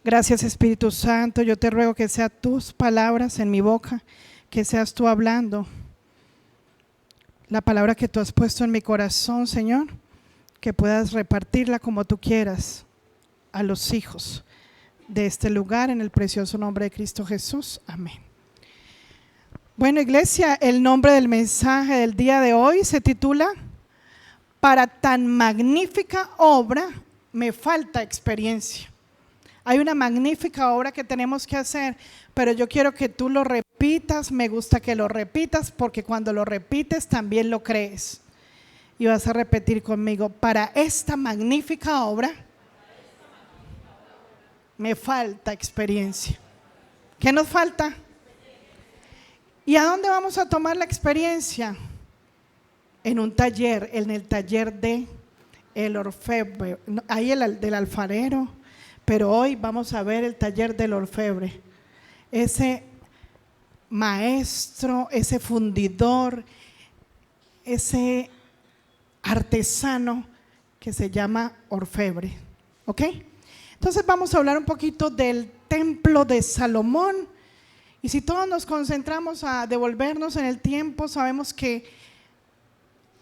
Gracias, Espíritu Santo. Yo te ruego que sean tus palabras en mi boca, que seas tú hablando la palabra que tú has puesto en mi corazón, Señor, que puedas repartirla como tú quieras a los hijos de este lugar, en el precioso nombre de Cristo Jesús. Amén. Bueno, iglesia, el nombre del mensaje del día de hoy se titula "Para tan magnífica obra me falta experiencia". Hay una magnífica obra que tenemos que hacer, pero yo quiero que tú lo repitas. Me gusta que lo repitas, porque cuando lo repites también lo crees. Y vas a repetir conmigo: para esta magnífica obra me falta experiencia. ¿Qué nos falta? ¿Y a dónde vamos a tomar la experiencia? En un taller, en el taller de el orfebre, ahí del alfarero. Pero hoy vamos a ver el taller del orfebre, ese maestro, ese fundidor, ese artesano que se llama orfebre. ¿Ok? Entonces vamos a hablar un poquito del templo de Salomón. Y si todos nos concentramos a devolvernos en el tiempo, sabemos que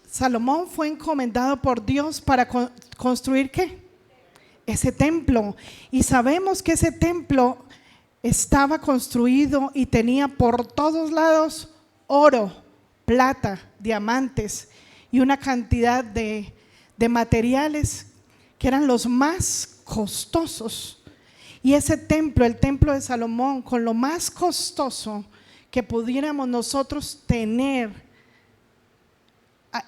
Salomón fue encomendado por Dios para construir ¿qué? Ese templo. Y sabemos que ese templo estaba construido y tenía por todos lados oro, plata, diamantes y una cantidad de materiales que eran los más costosos. Y ese templo, el templo de Salomón, con lo más costoso que pudiéramos nosotros tener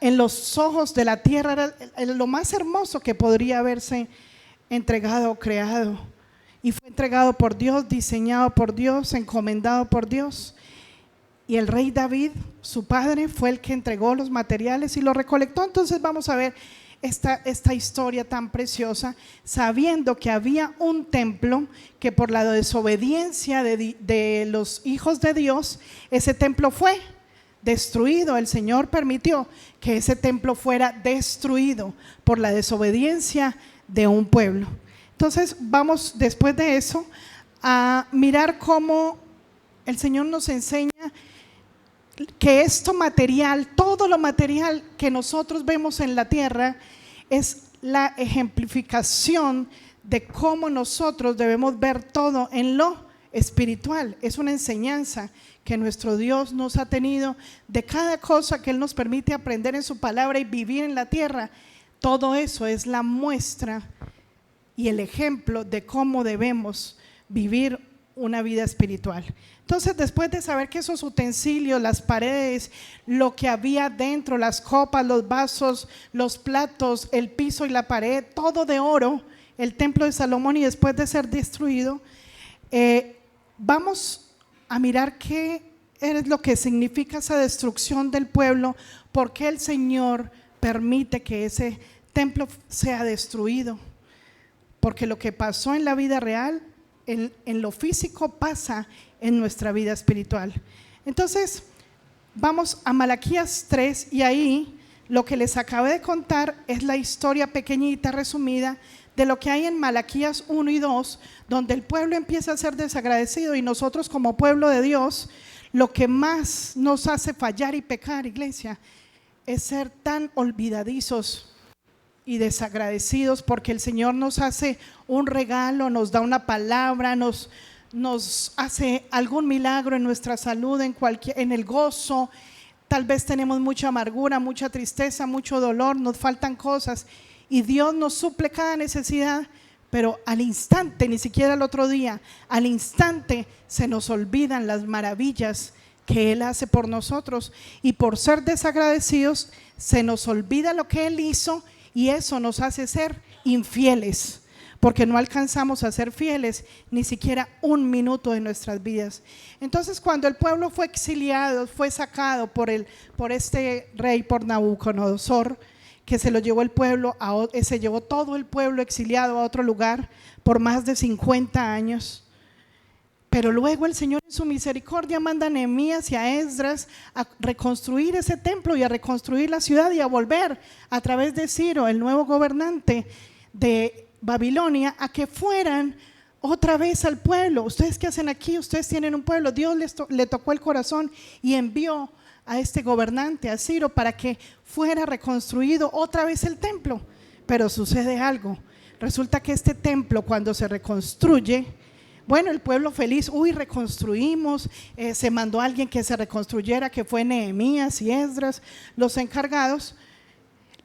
en los ojos de la tierra, era lo más hermoso que podría haberse entregado o creado. Y fue entregado por Dios, diseñado por Dios, encomendado por Dios. Y el rey David, su padre, fue el que entregó los materiales y los recolectó. Entonces vamos a ver esta historia tan preciosa, sabiendo que había un templo que por la desobediencia de los hijos de Dios, ese templo fue destruido. El Señor permitió que ese templo fuera destruido por la desobediencia de un pueblo. Entonces vamos después de eso a mirar cómo el Señor nos enseña que esto material, todo lo material que nosotros vemos en la tierra, es la ejemplificación de cómo nosotros debemos ver todo en lo espiritual. Es una enseñanza que nuestro Dios nos ha tenido de cada cosa que Él nos permite aprender en su palabra y vivir en la tierra. Todo eso es la muestra y el ejemplo de cómo debemos vivir una vida espiritual. Entonces, después de saber que esos utensilios, las paredes, lo que había dentro, las copas, los vasos, los platos, el piso y la pared, todo de oro, el templo de Salomón, y después de ser destruido, vamos a mirar qué es lo que significa esa destrucción del pueblo, por qué el Señor permite que ese templo sea destruido. Porque lo que pasó en la vida real, en lo físico, pasa en nuestra vida espiritual. Entonces vamos a Malaquías 3, y ahí lo que les acabé de contar es la historia pequeñita, resumida, de lo que hay en Malaquías 1 y 2, donde el pueblo empieza a ser desagradecido. Y nosotros, como pueblo de Dios, lo que más nos hace fallar y pecar, iglesia, es ser tan olvidadizos y desagradecidos, porque el Señor nos hace un regalo, nos da una palabra, nos hace algún milagro en nuestra salud, en el gozo. Tal vez tenemos mucha amargura, mucha tristeza, mucho dolor, nos faltan cosas, y Dios nos suple cada necesidad, pero al instante, ni siquiera al otro día, al instante se nos olvidan las maravillas que Él hace por nosotros, y por ser desagradecidos se nos olvida lo que Él hizo, y eso nos hace ser infieles, porque no alcanzamos a ser fieles ni siquiera un minuto de nuestras vidas. Entonces, cuando el pueblo fue exiliado, fue sacado por este rey, por Nabucodonosor, que se lo llevó el pueblo, se llevó todo el pueblo exiliado a otro lugar por más de 50 años. Pero luego el Señor, en su misericordia, manda a Nehemías y a Esdras a reconstruir ese templo y a reconstruir la ciudad, y a volver a través de Ciro, el nuevo gobernante de Babilonia, a que fueran otra vez al pueblo. ¿Ustedes qué hacen aquí? Ustedes tienen un pueblo. Dios le tocó el corazón y envió a este gobernante, a Ciro, para que fuera reconstruido otra vez el templo. Pero sucede algo. Resulta que este templo, cuando se reconstruye, bueno, el pueblo feliz, reconstruimos, se mandó a alguien que se reconstruyera, que fue Nehemías y Esdras, los encargados.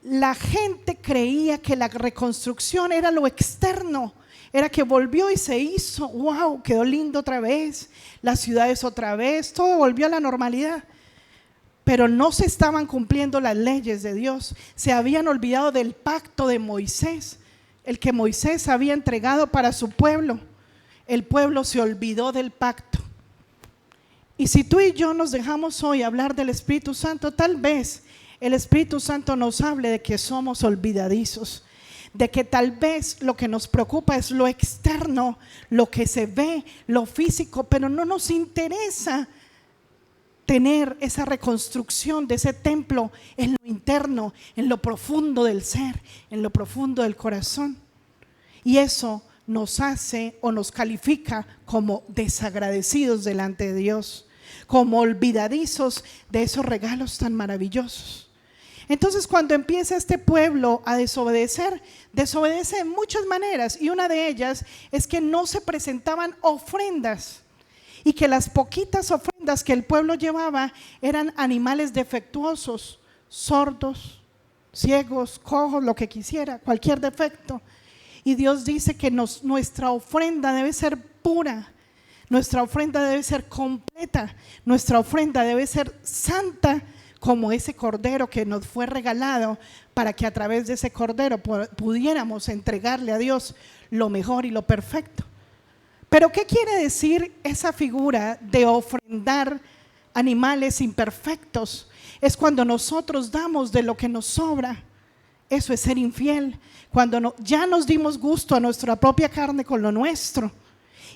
La gente creía que la reconstrucción era lo externo, era que volvió y se hizo, wow, quedó lindo otra vez, las ciudades otra vez, todo volvió a la normalidad. Pero no se estaban cumpliendo las leyes de Dios, se habían olvidado del pacto de Moisés, el que Moisés había entregado para su pueblo. El pueblo se olvidó del pacto. Y si tú y yo nos dejamos hoy hablar del Espíritu Santo, tal vez el Espíritu Santo nos hable de que somos olvidadizos, de que tal vez lo que nos preocupa es lo externo, lo que se ve, lo físico, pero no nos interesa tener esa reconstrucción de ese templo en lo interno, en lo profundo del ser, en lo profundo del corazón. Y eso nos hace o nos califica como desagradecidos delante de Dios, como olvidadizos de esos regalos tan maravillosos. Entonces, cuando empieza este pueblo a desobedecer, desobedece de muchas maneras, y una de ellas es que no se presentaban ofrendas, y que las poquitas ofrendas que el pueblo llevaba eran animales defectuosos, sordos, ciegos, cojos, lo que quisiera, cualquier defecto. Y Dios dice que nuestra ofrenda debe ser pura, nuestra ofrenda debe ser completa, nuestra ofrenda debe ser santa, como ese cordero que nos fue regalado, para que a través de ese cordero pudiéramos entregarle a Dios lo mejor y lo perfecto. Pero ¿qué quiere decir esa figura de ofrendar animales imperfectos? Es cuando nosotros damos de lo que nos sobra. Eso es ser infiel, cuando ya nos dimos gusto a nuestra propia carne con lo nuestro.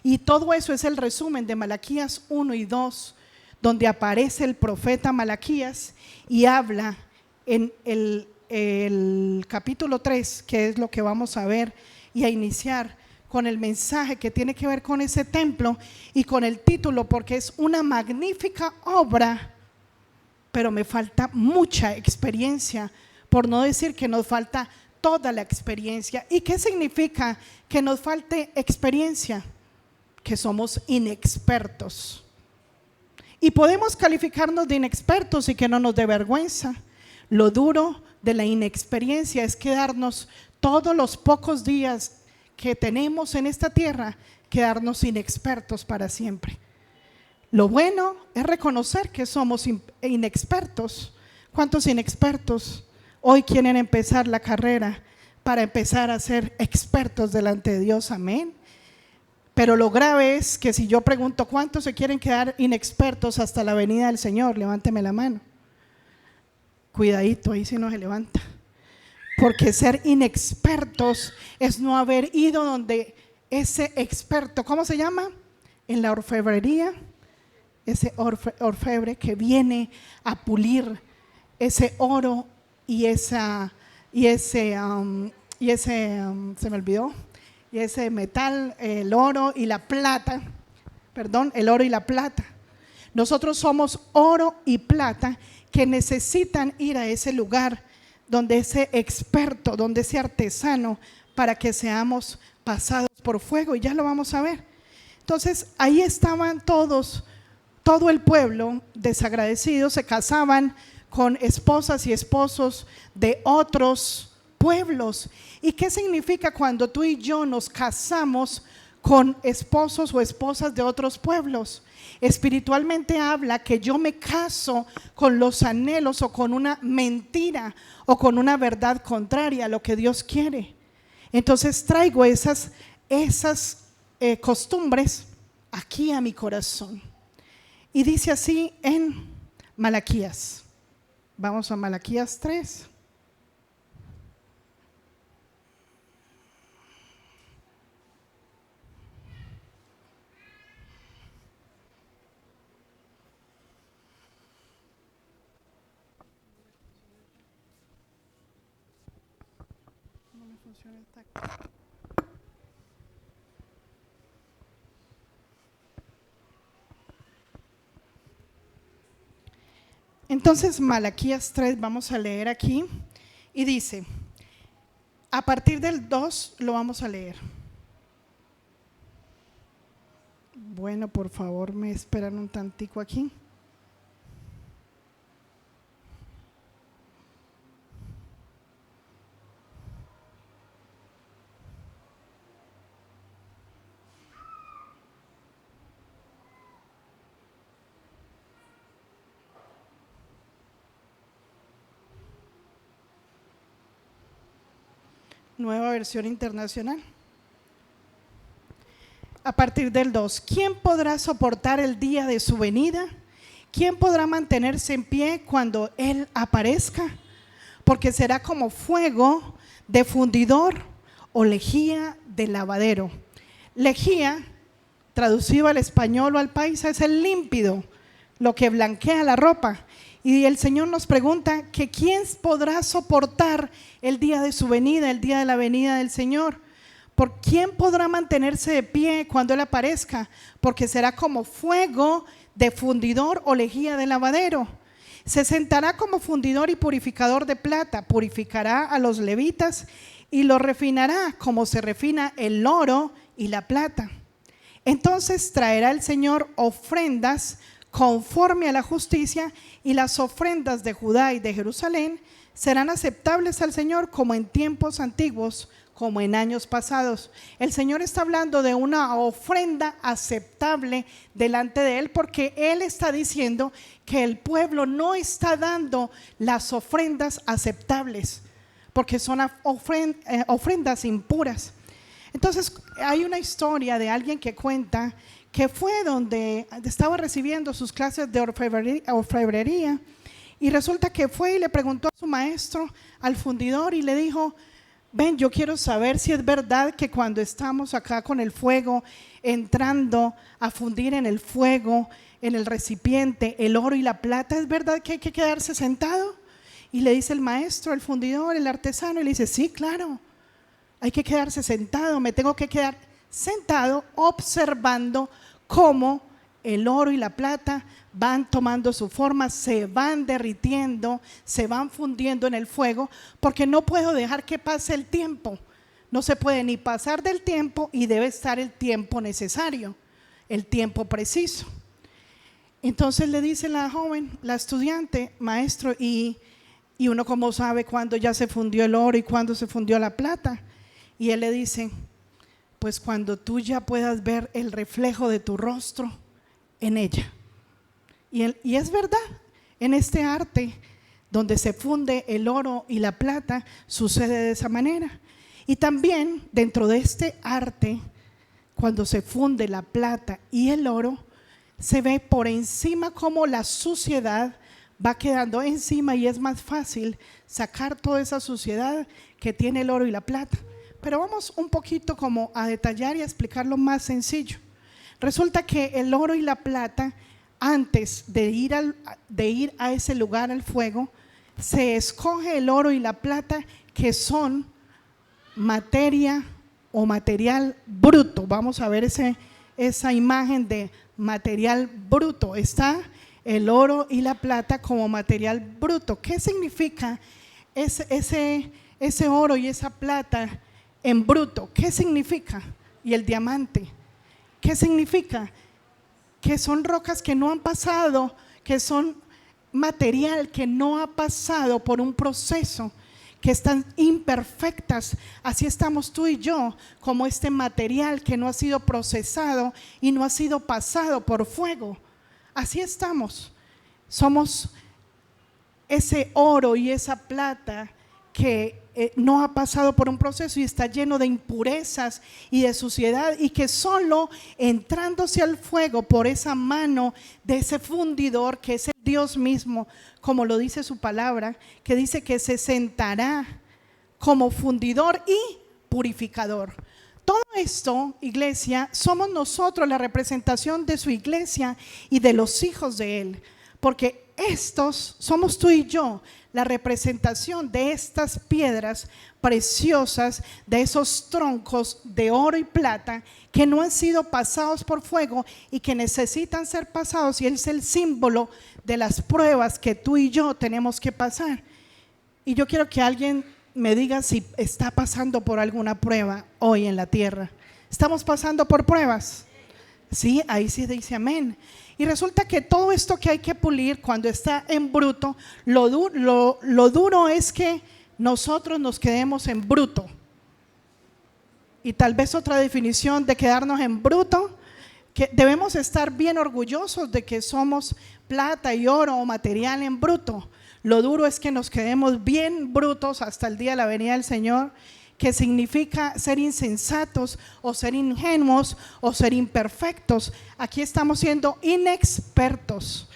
Y todo eso es el resumen de Malaquías 1 y 2, donde aparece el profeta Malaquías y habla en el capítulo 3, que es lo que vamos a ver y a iniciar con el mensaje que tiene que ver con ese templo y con el título, porque es una magnífica obra, pero me falta mucha experiencia, por no decir que nos falta toda la experiencia. ¿Y qué significa que nos falte experiencia? Que somos inexpertos. Y podemos calificarnos de inexpertos y que no nos dé vergüenza. Lo duro de la inexperiencia es quedarnos todos los pocos días que tenemos en esta tierra, quedarnos inexpertos para siempre. Lo bueno es reconocer que somos inexpertos. ¿Cuántos inexpertos hoy quieren empezar la carrera para empezar a ser expertos delante de Dios? Amén. Pero lo grave es que si yo pregunto ¿cuántos se quieren quedar inexpertos hasta la venida del Señor? Levánteme la mano. Cuidadito, ahí si no se levanta. Porque ser inexpertos es no haber ido donde ese experto, ¿cómo se llama? En la orfebrería, ese orfebre que viene a pulir ese oro y ese se me olvidó, y ese metal, el oro y la plata, el oro y la plata. Nosotros somos oro y plata que necesitan ir a ese lugar donde ese experto, donde ese artesano, para que seamos pasados por fuego, y ya lo vamos a ver. Entonces ahí estaban todos, todo el pueblo desagradecido, se casaban con esposas y esposos de otros pueblos. ¿Y qué significa cuando tú y yo nos casamos con esposos o esposas de otros pueblos? Espiritualmente habla que yo me caso con los anhelos o con una mentira o con una verdad contraria a lo que Dios quiere. Entonces traigo esas costumbres aquí a mi corazón. Y dice así en Malaquías. Vamos a Malaquías 3. No me funciona el tacto. Entonces, Malaquías 3, vamos a leer aquí, y dice, a partir del 2 lo vamos a leer. Bueno, por favor, me esperan un tantico aquí. Nueva versión internacional. A partir del 2, ¿quién podrá soportar el día de su venida? ¿Quién podrá mantenerse en pie cuando Él aparezca? Porque será como fuego de fundidor o lejía de lavadero. Lejía, traducido al español o al paisa, es el límpido, lo que blanquea la ropa. Y el Señor nos pregunta que quién podrá soportar el día de su venida, el día de la venida del Señor. ¿Por quién podrá mantenerse de pie cuando Él aparezca? Porque será como fuego de fundidor o lejía de lavadero. Se sentará como fundidor y purificador de plata, purificará a los levitas y los refinará como se refina el oro y la plata. Entonces traerá el Señor ofrendas conforme a la justicia, y las ofrendas de Judá y de Jerusalén serán aceptables al Señor como en tiempos antiguos, como en años pasados. El Señor está hablando de una ofrenda aceptable delante de Él, porque Él está diciendo que el pueblo no está dando las ofrendas aceptables, porque son ofrendas impuras. Entonces hay una historia de alguien que cuenta que fue donde estaba recibiendo sus clases de orfebrería, y resulta que fue y le preguntó a su maestro, al fundidor, y le dijo: ven, yo quiero saber si es verdad que cuando estamos acá con el fuego, entrando a fundir en el fuego, en el recipiente, el oro y la plata, ¿es verdad que hay que quedarse sentado? Y le dice el maestro, el fundidor, el artesano, y le dice: sí, claro, hay que quedarse sentado, me tengo que quedar sentado observando cómo el oro y la plata van tomando su forma, se van derritiendo, se van fundiendo en el fuego, porque no puedo dejar que pase el tiempo. No se puede ni pasar del tiempo, y debe estar el tiempo necesario, el tiempo preciso. Entonces le dice la joven, la estudiante: maestro, ¿y uno cómo sabe cuándo ya se fundió el oro y cuándo se fundió la plata? Y él le dice: pues cuando tú ya puedas ver el reflejo de tu rostro en ella. Y es verdad, en este arte donde se funde el oro y la plata, sucede de esa manera. Y también dentro de este arte, cuando se funde la plata y el oro, se ve por encima cómo la suciedad va quedando encima, y es más fácil sacar toda esa suciedad que tiene el oro y la plata. Pero vamos un poquito como a detallar y a explicarlo más sencillo. Resulta que el oro y la plata, antes de ir a ese lugar, al fuego, se escoge el oro y la plata que son materia o material bruto. Vamos a ver esa imagen de material bruto. Está el oro y la plata como material bruto. ¿Qué significa ese oro y esa plata en bruto? ¿Qué significa? Y el diamante, ¿qué significa? Que son rocas que no han pasado, que son material que no ha pasado por un proceso, que están imperfectas. Así estamos tú y yo, como este material que no ha sido procesado y no ha sido pasado por fuego. Así estamos. Somos ese oro y esa plata que no ha pasado por un proceso y está lleno de impurezas y de suciedad, y que solo entrándose al fuego por esa mano de ese fundidor, que es el Dios mismo, como lo dice su palabra, que dice que se sentará como fundidor y purificador. Todo esto, iglesia, somos nosotros la representación de su iglesia y de los hijos de Él. porque estos somos tú y yo, la representación de estas piedras preciosas, de esos troncos de oro y plata que no han sido pasados por fuego y que necesitan ser pasados, y es el símbolo de las pruebas que tú y yo tenemos que pasar. Y yo quiero que alguien me diga si está pasando por alguna prueba hoy en la tierra. ¿Estamos pasando por pruebas? Sí, ahí sí dice amén. Y resulta que todo esto que hay que pulir cuando está en bruto, lo duro es que nosotros nos quedemos en bruto. Y tal vez otra definición de quedarnos en bruto, que debemos estar bien orgullosos de que somos plata y oro o material en bruto. Lo duro es que nos quedemos bien brutos hasta el día de la venida del Señor, que significa ser insensatos o ser ingenuos o ser imperfectos. Aquí estamos siendo inexpertos,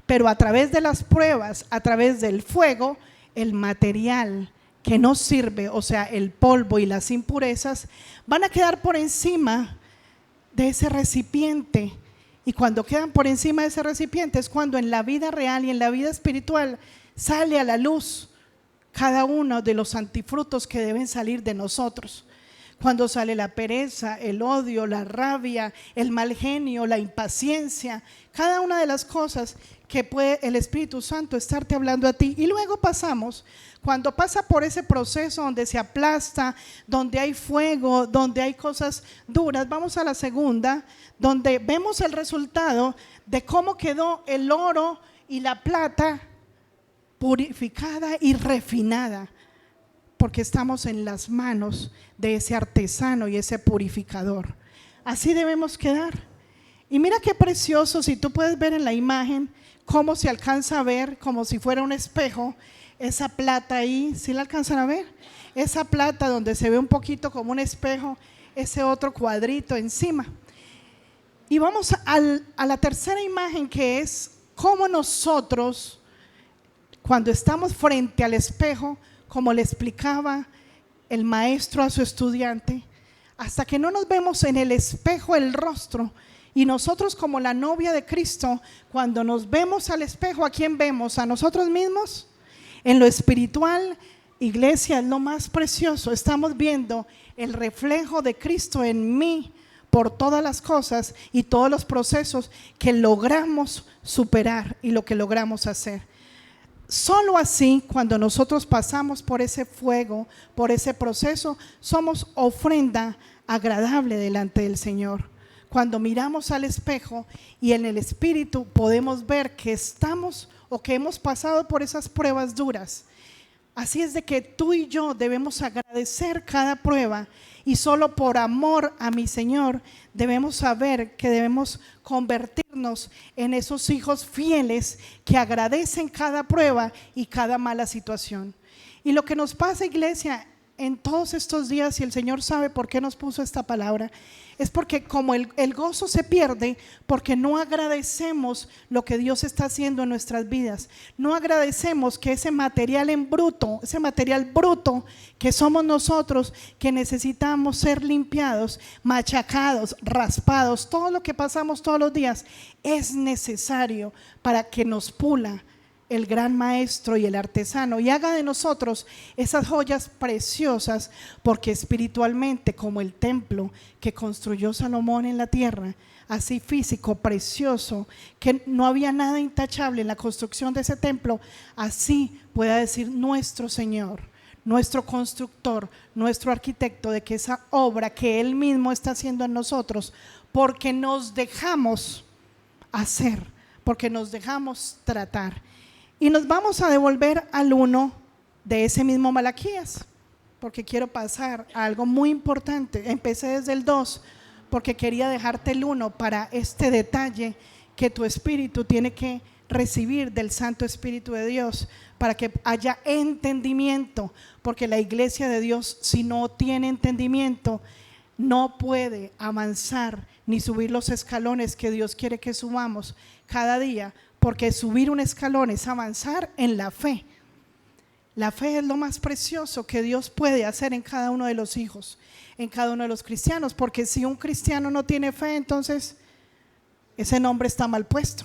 pero a través de las pruebas, a través del fuego, el material que nos sirve, o sea, el polvo y las impurezas, van a quedar por encima de ese recipiente. Y cuando quedan por encima de ese recipiente es cuando en la vida real y en la vida espiritual sale a la luz cada uno de los antifrutos que deben salir de nosotros. Cuando sale la pereza, el odio, la rabia, el mal genio, la impaciencia, cada una de las cosas que puede el Espíritu Santo estarte hablando a ti. Y luego pasamos, cuando pasa por ese proceso donde se aplasta, donde hay fuego, donde hay cosas duras, vamos a la segunda, donde vemos el resultado de cómo quedó el oro y la plata purificada y refinada, porque estamos en las manos de ese artesano y ese purificador. Así debemos quedar. Y mira qué precioso, si tú puedes ver en la imagen cómo se alcanza a ver, como si fuera un espejo, esa plata ahí. ¿Sí la alcanzan a ver? Esa plata donde se ve un poquito como un espejo, ese otro cuadrito encima. Y vamos a la tercera imagen, que es cómo nosotros, cuando estamos frente al espejo, como le explicaba el maestro a su estudiante, hasta que no nos vemos en el espejo el rostro, y nosotros como la novia de Cristo, cuando nos vemos al espejo, ¿a quién vemos? ¿A nosotros mismos? En lo espiritual, iglesia, es lo más precioso. Estamos viendo el reflejo de Cristo en mí por todas las cosas y todos los procesos que logramos superar y lo que logramos hacer. Solo así, cuando nosotros pasamos por ese fuego, por ese proceso, somos ofrenda agradable delante del Señor. Cuando miramos al espejo y en el espíritu podemos ver que estamos o que hemos pasado por esas pruebas duras. Así es de que tú y yo debemos agradecer cada prueba, y solo por amor a mi Señor debemos saber que debemos convertirnos en esos hijos fieles que agradecen cada prueba y cada mala situación. Y lo que nos pasa, iglesia, en todos estos días, y el Señor sabe por qué nos puso esta palabra, es porque como el gozo se pierde porque no agradecemos lo que Dios está haciendo en nuestras vidas. No agradecemos que ese material en bruto, ese material bruto que somos nosotros, que necesitamos ser limpiados, machacados, raspados, todo lo que pasamos todos los días es necesario para que nos pula el gran maestro y el artesano, y haga de nosotros esas joyas preciosas, porque espiritualmente, como el templo que construyó Salomón en la tierra, así físico, precioso, que no había nada intachable en la construcción de ese templo, así pueda decir nuestro Señor, nuestro constructor, nuestro arquitecto, de que esa obra que Él mismo está haciendo en nosotros, porque nos dejamos hacer, porque nos dejamos tratar. Y nos vamos a devolver al 1 de ese mismo Malaquías, porque quiero pasar a algo muy importante. Empecé desde el 2 porque quería dejarte el 1 para este detalle que tu espíritu tiene que recibir del Santo Espíritu de Dios, para que haya entendimiento, porque la iglesia de Dios, si no tiene entendimiento, no puede avanzar ni subir los escalones que Dios quiere que subamos cada día, porque subir un escalón es avanzar en la fe. La fe es lo más precioso que Dios puede hacer en cada uno de los hijos, en cada uno de los cristianos, porque si un cristiano no tiene fe, entonces ese nombre está mal puesto.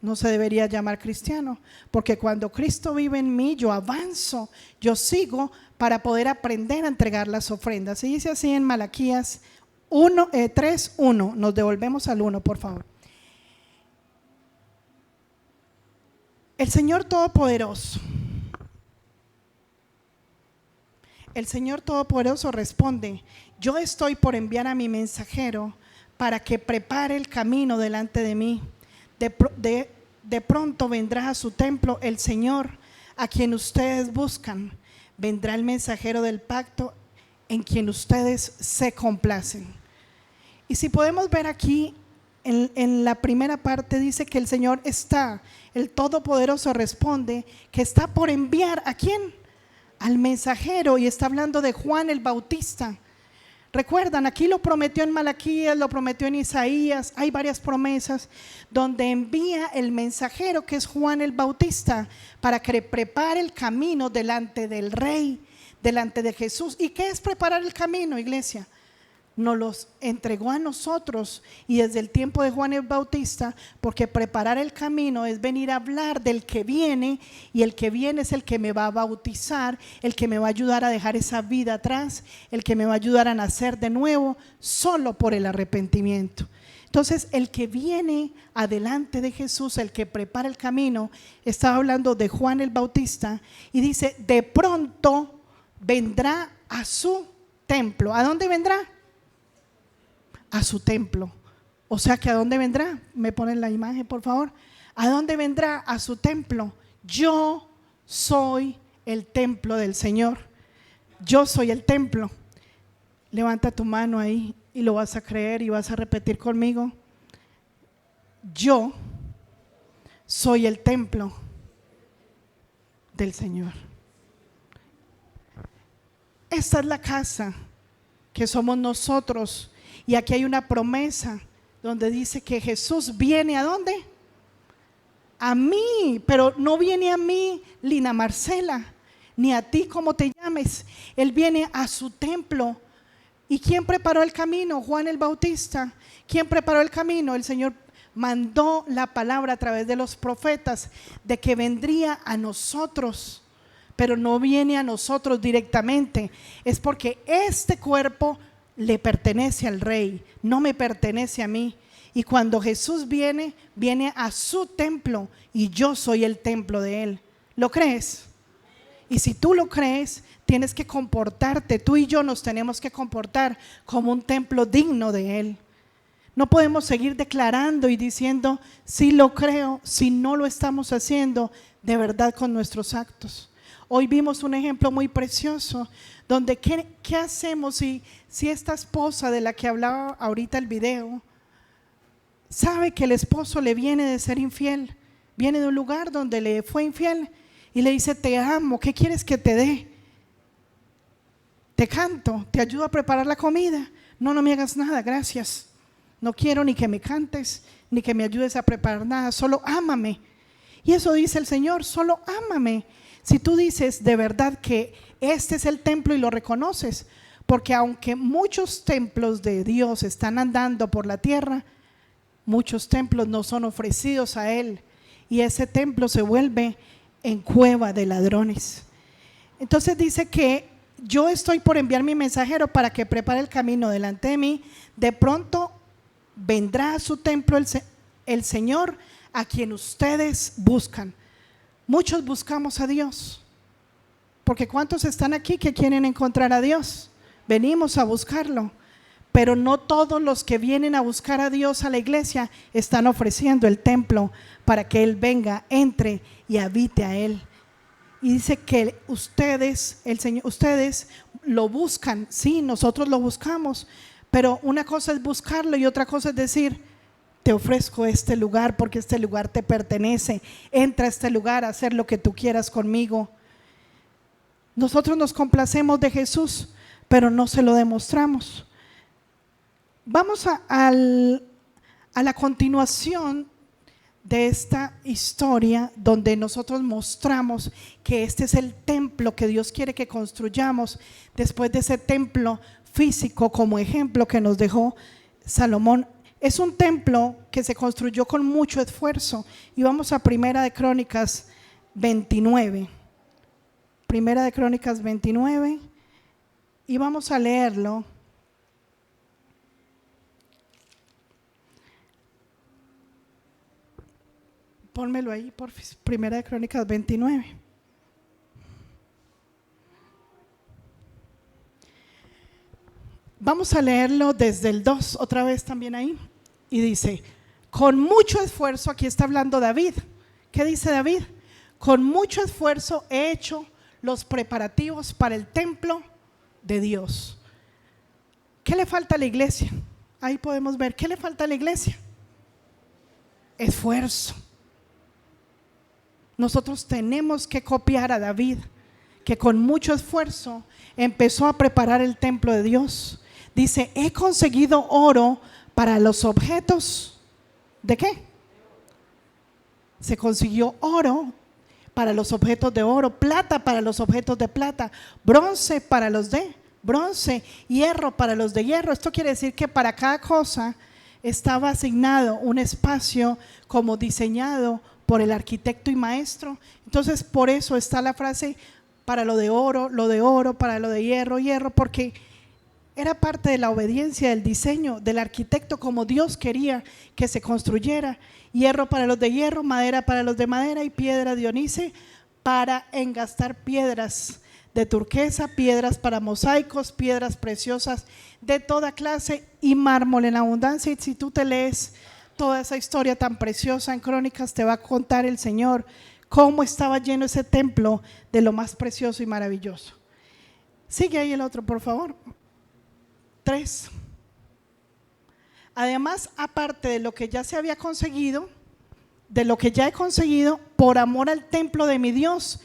no se debería llamar cristiano, porque cuando Cristo vive en mí, yo avanzo, yo sigo para poder aprender a entregar las ofrendas. Y dice así en Malaquías 3:1, nos devolvemos al 1, por favor. El Señor Todopoderoso responde: yo estoy por enviar a mi mensajero para que prepare el camino delante de mí. De pronto vendrá a su templo el Señor a quien ustedes buscan. Vendrá el mensajero del pacto en quien ustedes se complacen. Y si podemos ver aquí en la primera parte, dice que el Señor está, el Todopoderoso responde que está por enviar ¿a quién? Al mensajero, y está hablando de Juan el Bautista. Recuerdan, aquí lo prometió en Malaquías, lo prometió en Isaías, hay varias promesas donde envía el mensajero que es Juan el Bautista para que prepare el camino delante del Rey, delante de Jesús. ¿Y qué es preparar el camino, iglesia? Nos los entregó a nosotros y desde el tiempo de Juan el Bautista, porque preparar el camino es venir a hablar del que viene, y el que viene es el que me va a bautizar, el que me va a ayudar a dejar esa vida atrás, el que me va a ayudar a nacer de nuevo solo por el arrepentimiento. Entonces el que viene adelante de Jesús, el que prepara el camino, estaba hablando de Juan el Bautista y dice: de pronto vendrá a su templo. ¿A dónde vendrá? A su templo. O sea que ¿a dónde vendrá? Me ponen la imagen, por favor. ¿A dónde vendrá? A su templo. Yo soy el templo del Señor. Yo soy el templo. Levanta tu mano ahí y lo vas a creer y vas a repetir conmigo: yo soy el templo del Señor. Esta es la casa que somos nosotros. Y aquí hay una promesa donde dice que Jesús viene ¿a dónde? A mí, pero no viene a mí, Lina Marcela, ni a ti como te llames. Él viene a su templo. ¿Y quién preparó el camino? Juan el Bautista. ¿Quién preparó el camino? El Señor mandó la palabra a través de los profetas de que vendría a nosotros, pero no viene a nosotros directamente. Es porque este cuerpo le pertenece al Rey, no me pertenece a mí. Y cuando Jesús viene, viene a su templo y yo soy el templo de Él. ¿Lo crees? Y si tú lo crees, tienes que comportarte, tú y yo nos tenemos que comportar como un templo digno de Él. No podemos seguir declarando y diciendo sí lo creo, si no lo estamos haciendo de verdad con nuestros actos. Hoy vimos un ejemplo muy precioso donde ¿qué hacemos si esta esposa de la que hablaba ahorita el video sabe que el esposo le viene de ser infiel, viene de un lugar donde le fue infiel y le dice: te amo, ¿qué quieres que te dé? Te canto, te ayudo a preparar la comida. No me hagas nada, gracias. No quiero ni que me cantes, ni que me ayudes a preparar nada, solo ámame. Y eso dice el Señor: solo ámame. Si tú dices de verdad que este es el templo y lo reconoces, porque aunque muchos templos de Dios están andando por la tierra, muchos templos no son ofrecidos a Él, y ese templo se vuelve en cueva de ladrones. Entonces dice que yo estoy por enviar mi mensajero para que prepare el camino delante de mí. De pronto vendrá a su templo el Señor a quien ustedes buscan. Muchos buscamos a Dios, porque ¿cuántos están aquí que quieren encontrar a Dios? Venimos a buscarlo, pero no todos los que vienen a buscar a Dios a la iglesia están ofreciendo el templo para que Él venga, entre y habite a Él. Y dice que ustedes, el Señor, ustedes lo buscan. Sí, nosotros lo buscamos, pero una cosa es buscarlo y otra cosa es decir: te ofrezco este lugar porque este lugar te pertenece, entra a este lugar a hacer lo que tú quieras conmigo. Nosotros nos complacemos de Jesús, pero no se lo demostramos. Vamos a la continuación de esta historia, donde nosotros mostramos que este es el templo que Dios quiere que construyamos, después de ese templo físico como ejemplo que nos dejó Salomón Es un templo que se construyó con mucho esfuerzo. Y vamos a Primera de Crónicas 29. Primera de Crónicas 29. Y vamos a leerlo. Pónmelo ahí, por Primera de Crónicas 29. Vamos a leerlo desde el 2, otra vez también ahí. Y dice, con mucho esfuerzo, aquí está hablando David. ¿Qué dice David? Con mucho esfuerzo he hecho los preparativos para el templo de Dios. ¿Qué le falta a la iglesia? Ahí podemos ver, ¿qué le falta a la iglesia? Esfuerzo. Nosotros tenemos que copiar a David, que con mucho esfuerzo empezó a preparar el templo de Dios. Dice, he conseguido oro para los objetos. ¿De qué? Se consiguió oro para los objetos de oro, plata para los objetos de plata, bronce para los de bronce, hierro para los de hierro. Esto quiere decir que para cada cosa estaba asignado un espacio como diseñado por el arquitecto y maestro. Entonces por eso está la frase para lo de oro, para lo de hierro, hierro, porque era parte de la obediencia del diseño del arquitecto, como Dios quería que se construyera. Hierro para los de hierro, madera para los de madera y piedra Dionise para engastar piedras de turquesa, piedras para mosaicos, piedras preciosas de toda clase y mármol en abundancia. Y si tú te lees toda esa historia tan preciosa en Crónicas, te va a contar el Señor cómo estaba lleno ese templo de lo más precioso y maravilloso. Sigue ahí el otro, por favor. 3. Además, aparte de lo que ya se había conseguido, de lo que ya he conseguido, por amor al templo de mi Dios,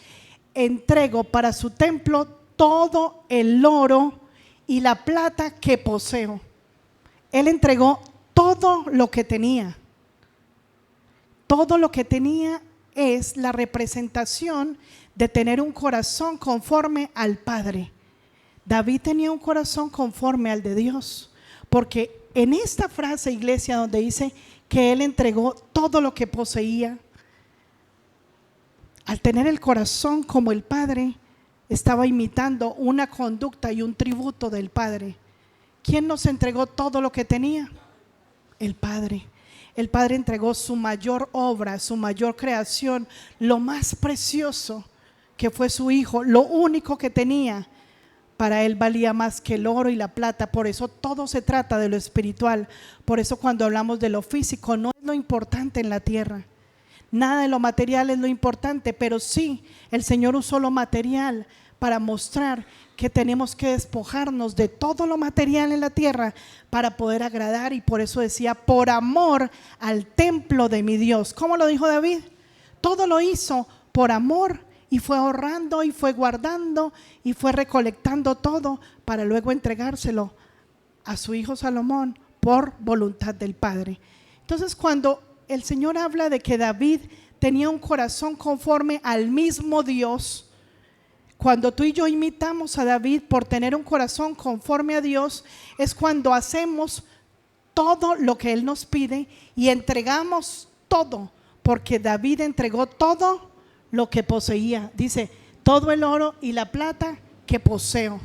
entrego para su templo todo el oro y la plata que poseo. Él entregó todo lo que tenía. Todo lo que tenía es la representación de tener un corazón conforme al Padre. David tenía un corazón conforme al de Dios, porque en esta frase, iglesia, donde dice que él entregó todo lo que poseía, al tener el corazón como el Padre, estaba imitando una conducta y un tributo del Padre. ¿Quién nos entregó todo lo que tenía? El Padre. El Padre entregó su mayor obra, su mayor creación, lo más precioso que fue su Hijo, lo único que tenía. Para él valía más que el oro y la plata. Por eso todo se trata de lo espiritual. Por eso cuando hablamos de lo físico, no es lo importante en la tierra. Nada de lo material es lo importante, pero sí, el Señor usó lo material para mostrar que tenemos que despojarnos de todo lo material en la tierra para poder agradar. Y por eso decía, por amor al templo de mi Dios. ¿Cómo lo dijo David? Todo lo hizo por amor. Y fue ahorrando y fue guardando y fue recolectando todo para luego entregárselo a su hijo Salomón por voluntad del Padre. Entonces, cuando el Señor habla de que David tenía un corazón conforme al mismo Dios, cuando tú y yo imitamos a David por tener un corazón conforme a Dios, es cuando hacemos todo lo que Él nos pide y entregamos todo, porque David entregó todo lo que poseía. Dice, todo el oro y la plata que poseo.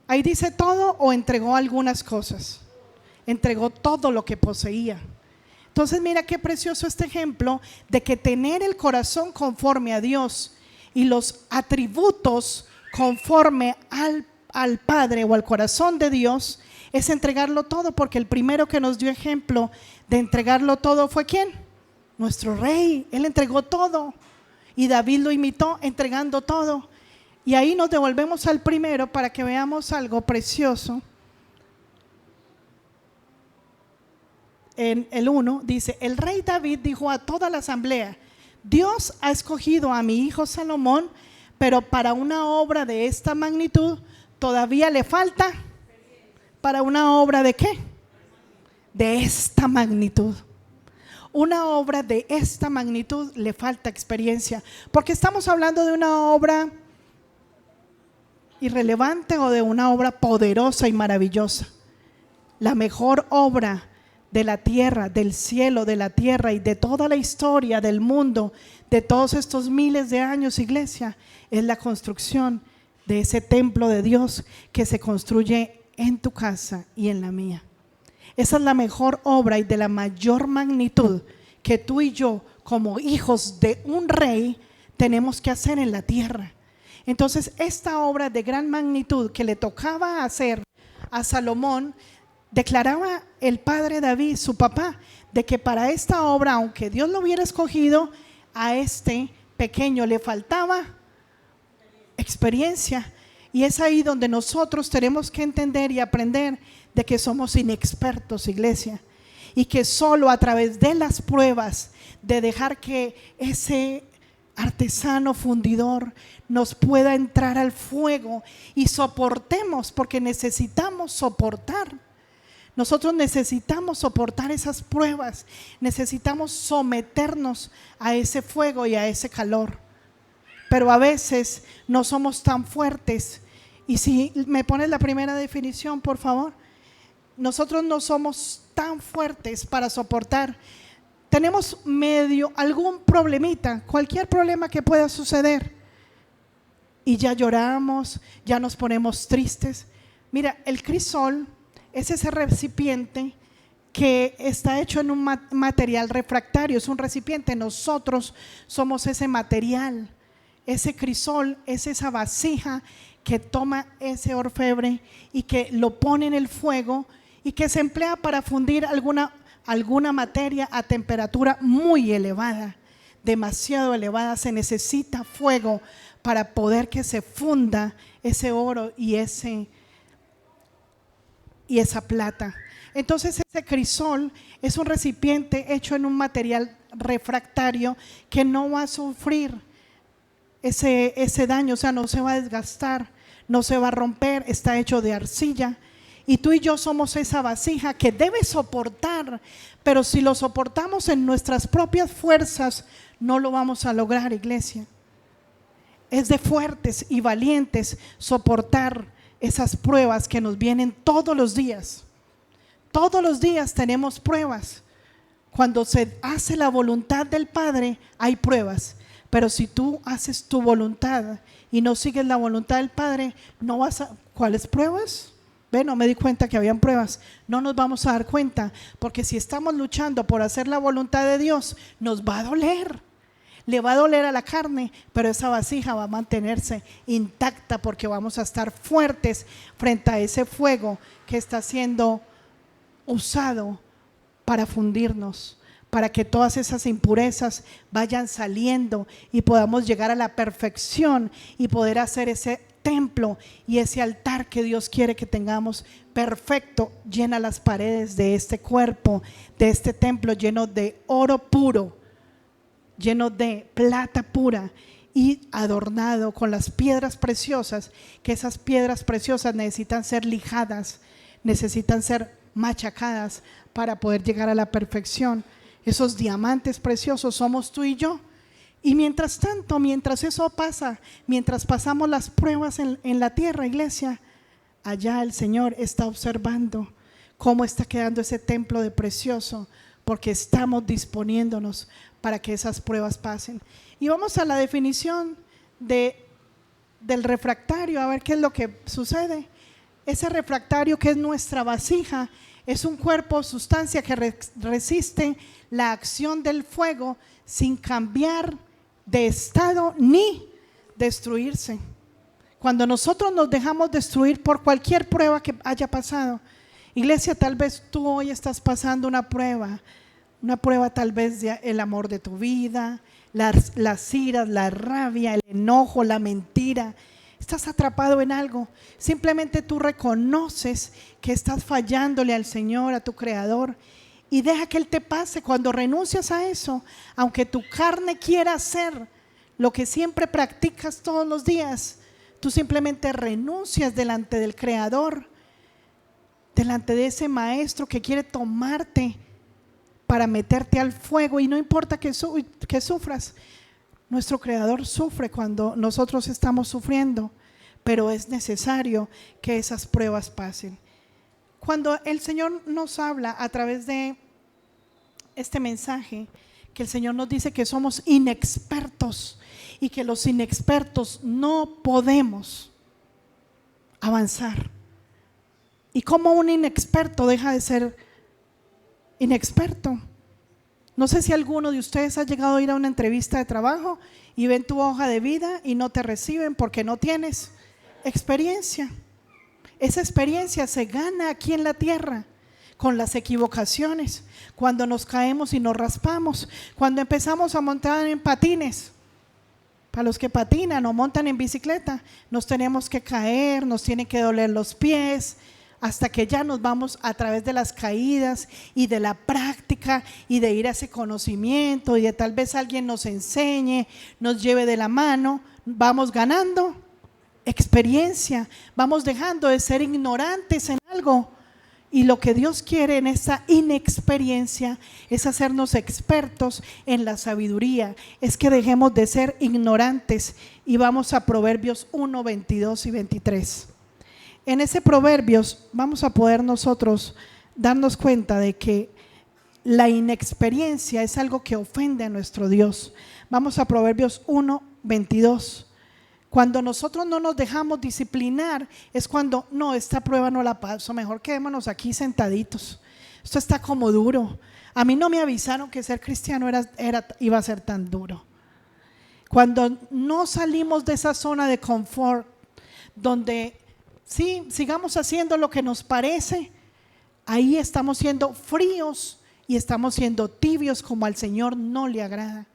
Ahí dice todo o entregó algunas cosas. Entregó todo lo que poseía. Entonces mira qué precioso este ejemplo de que tener el corazón conforme a Dios y los atributos conforme al Padre o al corazón de Dios es entregarlo todo, porque el primero que nos dio ejemplo de entregarlo todo fue ¿quién? Nuestro Rey. Él entregó todo. Y David lo imitó entregando todo. Y ahí nos devolvemos al primero para que veamos algo precioso. En el 1 dice, el rey David dijo a toda la asamblea, Dios ha escogido a mi hijo Salomón, pero para una obra de esta magnitud todavía le falta. ¿Para una obra de qué? De esta magnitud. Una obra de esta magnitud le falta experiencia, porque estamos hablando de una obra irrelevante o de una obra poderosa y maravillosa. La mejor obra de la tierra, del cielo, de la tierra y de toda la historia del mundo, de todos estos miles de años, iglesia, es la construcción de ese templo de Dios que se construye en tu casa y en la mía. Esa es la mejor obra y de la mayor magnitud que tú y yo, como hijos de un rey, tenemos que hacer en la tierra. Entonces, esta obra de gran magnitud que le tocaba hacer a Salomón, declaraba el padre David, su papá, de que para esta obra, aunque Dios lo hubiera escogido, a este pequeño le faltaba experiencia. Y es ahí donde nosotros tenemos que entender y aprender de que somos inexpertos, iglesia, y que solo a través de las pruebas, de dejar que ese artesano fundidor nos pueda entrar al fuego y soportemos, porque necesitamos soportar. Nosotros necesitamos soportar esas pruebas, necesitamos someternos a ese fuego y a ese calor. Pero a veces no somos tan fuertes. Y si me pones la primera definición, por favor. Nosotros no somos tan fuertes para soportar. Tenemos algún problemita, cualquier problema que pueda suceder, y ya lloramos, ya nos ponemos tristes. Mira, el crisol es ese recipiente que está hecho en un material refractario, es un recipiente. Nosotros somos ese material. Ese crisol es esa vasija que toma ese orfebre y que lo pone en el fuego y que se emplea para fundir alguna materia a temperatura muy elevada, demasiado elevada. Se necesita fuego para poder que se funda ese oro y esa plata. Entonces ese crisol es un recipiente hecho en un material refractario que no va a sufrir ese daño, o sea, no se va a desgastar, no se va a romper, está hecho de arcilla. Y tú y yo somos esa vasija que debe soportar, pero si lo soportamos en nuestras propias fuerzas, no lo vamos a lograr, iglesia. Es de fuertes y valientes soportar esas pruebas que nos vienen todos los días. Todos los días tenemos pruebas. Cuando se hace la voluntad del Padre, hay pruebas. Pero si tú haces tu voluntad y no sigues la voluntad del Padre, no vas a… ¿Cuáles pruebas? No me di cuenta que habían pruebas. No nos vamos a dar cuenta, porque si estamos luchando por hacer la voluntad de Dios, nos va a doler. Le va a doler a la carne, pero esa vasija va a mantenerse intacta, porque vamos a estar fuertes frente a ese fuego que está siendo usado para fundirnos, para que todas esas impurezas vayan saliendo y podamos llegar a la perfección y poder hacer ese templo y ese altar que Dios quiere que tengamos perfecto. Llena las paredes de este cuerpo, de este templo, lleno de oro puro, lleno de plata pura y adornado con las piedras preciosas, que esas piedras preciosas necesitan ser lijadas, necesitan ser machacadas para poder llegar a la perfección. Esos diamantes preciosos somos tú y yo. Y mientras tanto, mientras eso pasa, mientras pasamos las pruebas en la tierra, iglesia, allá el Señor está observando cómo está quedando ese templo de precioso, porque estamos disponiéndonos para que esas pruebas pasen. Y vamos a la definición del refractario, a ver qué es lo que sucede. Ese refractario, que es nuestra vasija, es un cuerpo o sustancia que resiste la acción del fuego sin cambiar de estado ni destruirse. Cuando nosotros nos dejamos destruir por cualquier prueba que haya pasado, iglesia, tal vez tú hoy estás pasando una prueba tal vez del amor de tu vida, las iras, la rabia, el enojo, la mentira. Estás atrapado en algo. Simplemente tú reconoces que estás fallándole al Señor, a tu Creador, y deja que Él te pase. Cuando renuncias a eso, aunque tu carne quiera hacer lo que siempre practicas todos los días, tú simplemente renuncias delante del Creador, delante de ese maestro que quiere tomarte para meterte al fuego. Y no importa que sufras. Nuestro Creador sufre cuando nosotros estamos sufriendo, pero es necesario que esas pruebas pasen. Cuando el Señor nos habla a través de este mensaje, que el Señor nos dice que somos inexpertos y que los inexpertos no podemos avanzar. ¿Y cómo un inexperto deja de ser inexperto? No sé si alguno de ustedes ha llegado a ir a una entrevista de trabajo y ven tu hoja de vida y no te reciben porque no tienes experiencia. Esa experiencia se gana aquí en la tierra con las equivocaciones, cuando nos caemos y nos raspamos, cuando empezamos a montar en patines. Para los que patinan o montan en bicicleta, nos tenemos que caer, nos tienen que doler los pies, hasta que ya nos vamos a través de las caídas y de la práctica y de ir a ese conocimiento y de tal vez alguien nos enseñe, nos lleve de la mano, vamos ganando experiencia, vamos dejando de ser ignorantes en algo. Y lo que Dios quiere en esa inexperiencia es hacernos expertos en la sabiduría, es que dejemos de ser ignorantes. Y vamos a Proverbios 1, 22 y 23. En ese Proverbios vamos a poder nosotros darnos cuenta de que la inexperiencia es algo que ofende a nuestro Dios. Vamos a Proverbios 1, 22. Cuando nosotros no nos dejamos disciplinar es cuando no, esta prueba no la paso, mejor quedémonos aquí sentaditos, esto está como duro. A mí no me avisaron que ser cristiano iba a ser tan duro. Cuando no salimos de esa zona de confort, donde sí, sigamos haciendo lo que nos parece, ahí estamos siendo fríos y estamos siendo tibios, como al Señor no le agrada.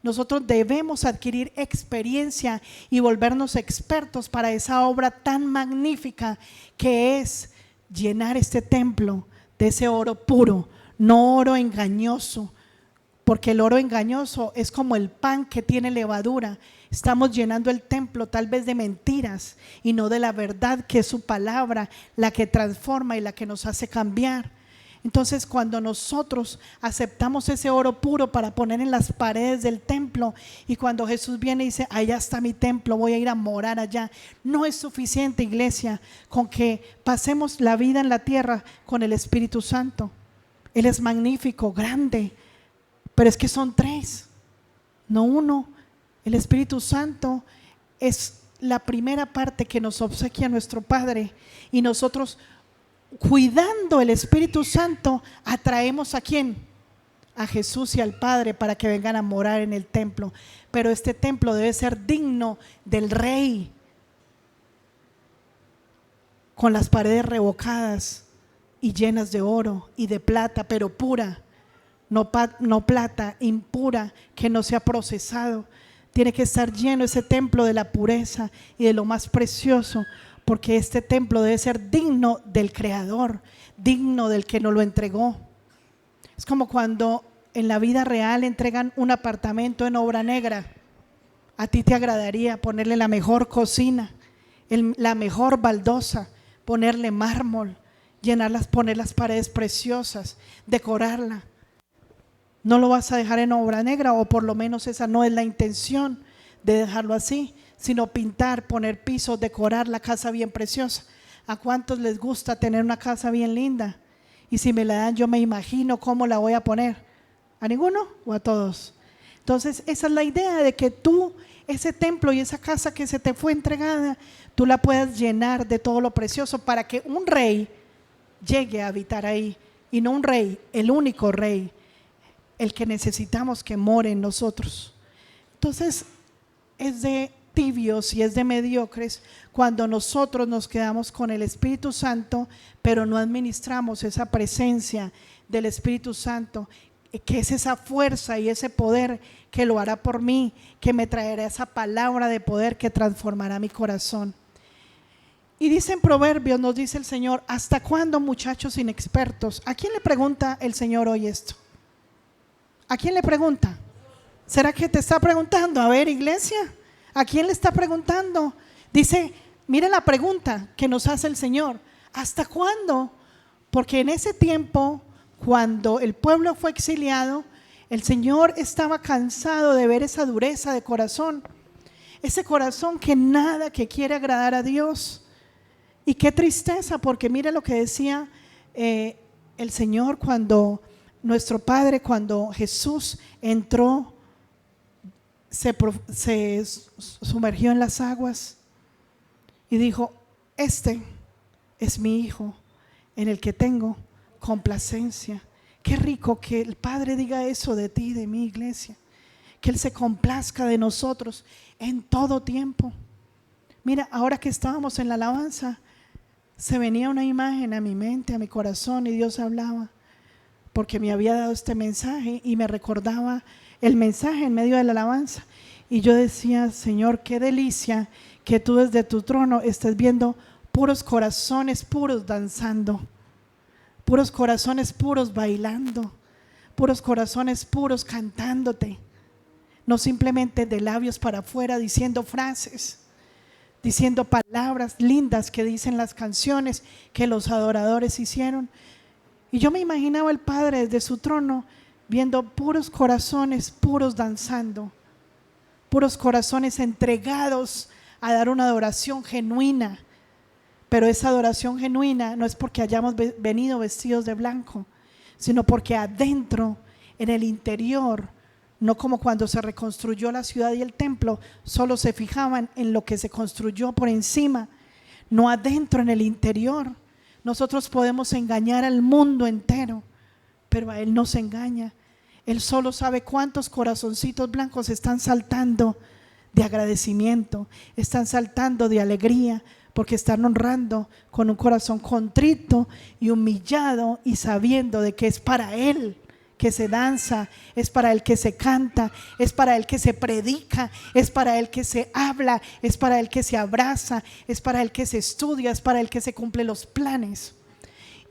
Nosotros debemos adquirir experiencia y volvernos expertos para esa obra tan magnífica que es llenar este templo de ese oro puro, no oro engañoso, porque el oro engañoso es como el pan que tiene levadura. Estamos llenando el templo tal vez de mentiras y no de la verdad, que es su palabra, la que transforma y la que nos hace cambiar. Entonces, cuando nosotros aceptamos ese oro puro para poner en las paredes del templo, y cuando Jesús viene y dice, allá está mi templo, voy a ir a morar allá, no es suficiente, iglesia, con que pasemos la vida en la tierra con el Espíritu Santo. Él es magnífico, grande, pero es que son tres, no uno. El Espíritu Santo es la primera parte que nos obsequia nuestro Padre, y nosotros, cuidando el Espíritu Santo, atraemos ¿a quién? A Jesús y al Padre para que vengan a morar en el templo. Pero este templo debe ser digno del Rey, con las paredes revocadas y llenas de oro y de plata, pero pura, no plata impura que no se ha procesado. Tiene que estar lleno ese templo de la pureza y de lo más precioso, porque este templo debe ser digno del Creador, digno del que nos lo entregó. Es como cuando en la vida real entregan un apartamento en obra negra. A ti te agradaría ponerle la mejor cocina, la mejor baldosa, ponerle mármol, llenarlas, poner las paredes preciosas, decorarla. No lo vas a dejar en obra negra, o por lo menos esa no es la intención de dejarlo así, sino pintar, poner pisos, decorar la casa bien preciosa. ¿A cuántos les gusta tener una casa bien linda? Y si me la dan, yo me imagino cómo la voy a poner. ¿A ninguno o a todos? Entonces, esa es la idea, de que tú, ese templo y esa casa que se te fue entregada, tú la puedas llenar de todo lo precioso, para que un rey llegue a habitar ahí. Y no un rey, el único rey, el que necesitamos que more en nosotros. Entonces, es de tibios y es de mediocres cuando nosotros nos quedamos con el Espíritu Santo, pero no administramos esa presencia del Espíritu Santo, que es esa fuerza y ese poder que lo hará por mí, que me traerá esa palabra de poder que transformará mi corazón. Y dice en Proverbios, nos dice el Señor, ¿hasta cuándo, muchachos inexpertos? ¿A quién le pregunta el Señor hoy esto? ¿A quién le pregunta? ¿Será que te está preguntando? A ver, iglesia, ¿a quién le está preguntando? Dice, mire la pregunta que nos hace el Señor, ¿hasta cuándo? Porque en ese tiempo, cuando el pueblo fue exiliado, el Señor estaba cansado de ver esa dureza de corazón, ese corazón que nada, que quiere agradar a Dios. Y qué tristeza, porque mire lo que decía el Señor cuando nuestro Padre, cuando Jesús entró, se sumergió en las aguas y dijo: este es mi Hijo en el que tengo complacencia. Qué rico que el Padre diga eso de ti, de mi iglesia, que Él se complazca de nosotros en todo tiempo. Mira, ahora que estábamos en la alabanza, se venía una imagen a mi mente, a mi corazón, y Dios hablaba, porque me había dado este mensaje y me recordaba el mensaje en medio de la alabanza. Y yo decía: Señor, qué delicia que tú desde tu trono estés viendo puros corazones puros danzando, puros corazones puros bailando, puros corazones puros cantándote, no simplemente de labios para afuera diciendo frases, diciendo palabras lindas que dicen las canciones que los adoradores hicieron. Y yo me imaginaba al Padre desde su trono viendo puros corazones puros danzando, puros corazones entregados a dar una adoración genuina. Pero esa adoración genuina no es porque hayamos venido vestidos de blanco, sino porque adentro, en el interior, no como cuando se reconstruyó la ciudad y el templo, solo se fijaban en lo que se construyó por encima, no adentro, en el interior. Nosotros podemos engañar al mundo entero, pero a Él no se engaña. Él solo sabe cuántos corazoncitos blancos están saltando de agradecimiento, están saltando de alegría, porque están honrando con un corazón contrito y humillado, y sabiendo de que es para Él que se danza, es para Él que se canta, es para Él que se predica, es para Él que se habla, es para Él que se abraza, es para Él que se estudia, es para Él que se cumplen los planes.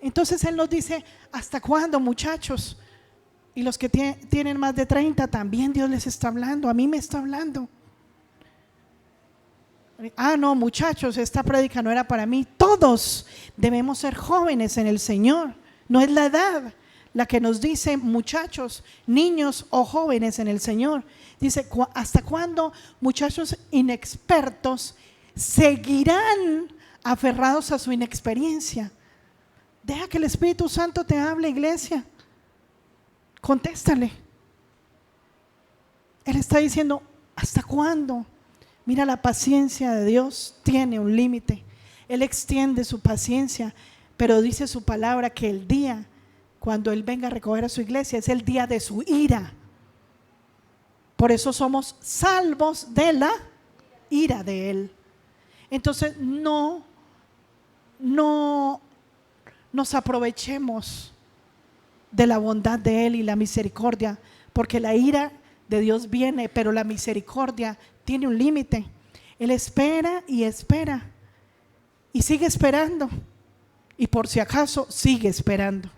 Entonces Él nos dice: ¿hasta cuándo, muchachos? Y los que tienen más de 30 también Dios les está hablando, a mí me está hablando. No, muchachos, esta prédica no era para mí. Todos debemos ser jóvenes en el Señor. No es la edad la que nos dice muchachos, niños o jóvenes en el Señor. Dice: ¿hasta cuándo, muchachos inexpertos, seguirán aferrados a su inexperiencia? Deja que el Espíritu Santo te hable, iglesia. Contéstale. Él está diciendo: ¿hasta cuándo? Mira, la paciencia de Dios tiene un límite. Él extiende su paciencia, pero dice su palabra que el día cuando Él venga a recoger a su iglesia es el día de su ira. Por eso somos salvos de la ira de Él. Entonces no nos aprovechemos de la bondad de Él y la misericordia, porque la ira de Dios viene, pero la misericordia tiene un límite. Él espera y espera y sigue esperando, y por si acaso sigue esperando.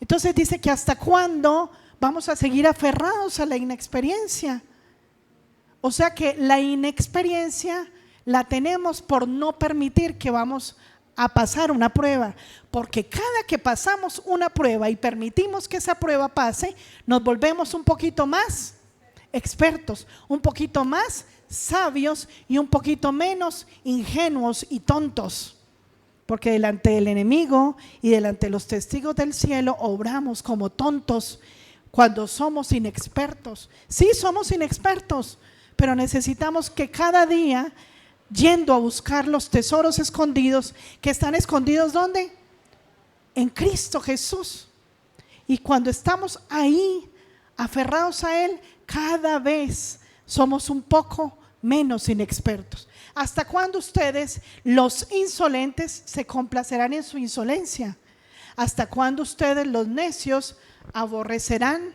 Entonces dice que hasta cuándo vamos a seguir aferrados a la inexperiencia. O sea que la inexperiencia la tenemos por no permitir que vamos a pasar una prueba, porque cada que pasamos una prueba y permitimos que esa prueba pase, nos volvemos un poquito más expertos, un poquito más sabios y un poquito menos ingenuos y tontos, porque delante del enemigo y delante de los testigos del cielo obramos como tontos cuando somos inexpertos. Sí, somos inexpertos, pero necesitamos que cada día, yendo a buscar los tesoros escondidos, que están escondidos ¿dónde? En Cristo Jesús. Y cuando estamos ahí aferrados a Él, cada vez somos un poco menos inexpertos. ¿Hasta cuándo ustedes, los insolentes, se complacerán en su insolencia? ¿Hasta cuándo ustedes, los necios, aborrecerán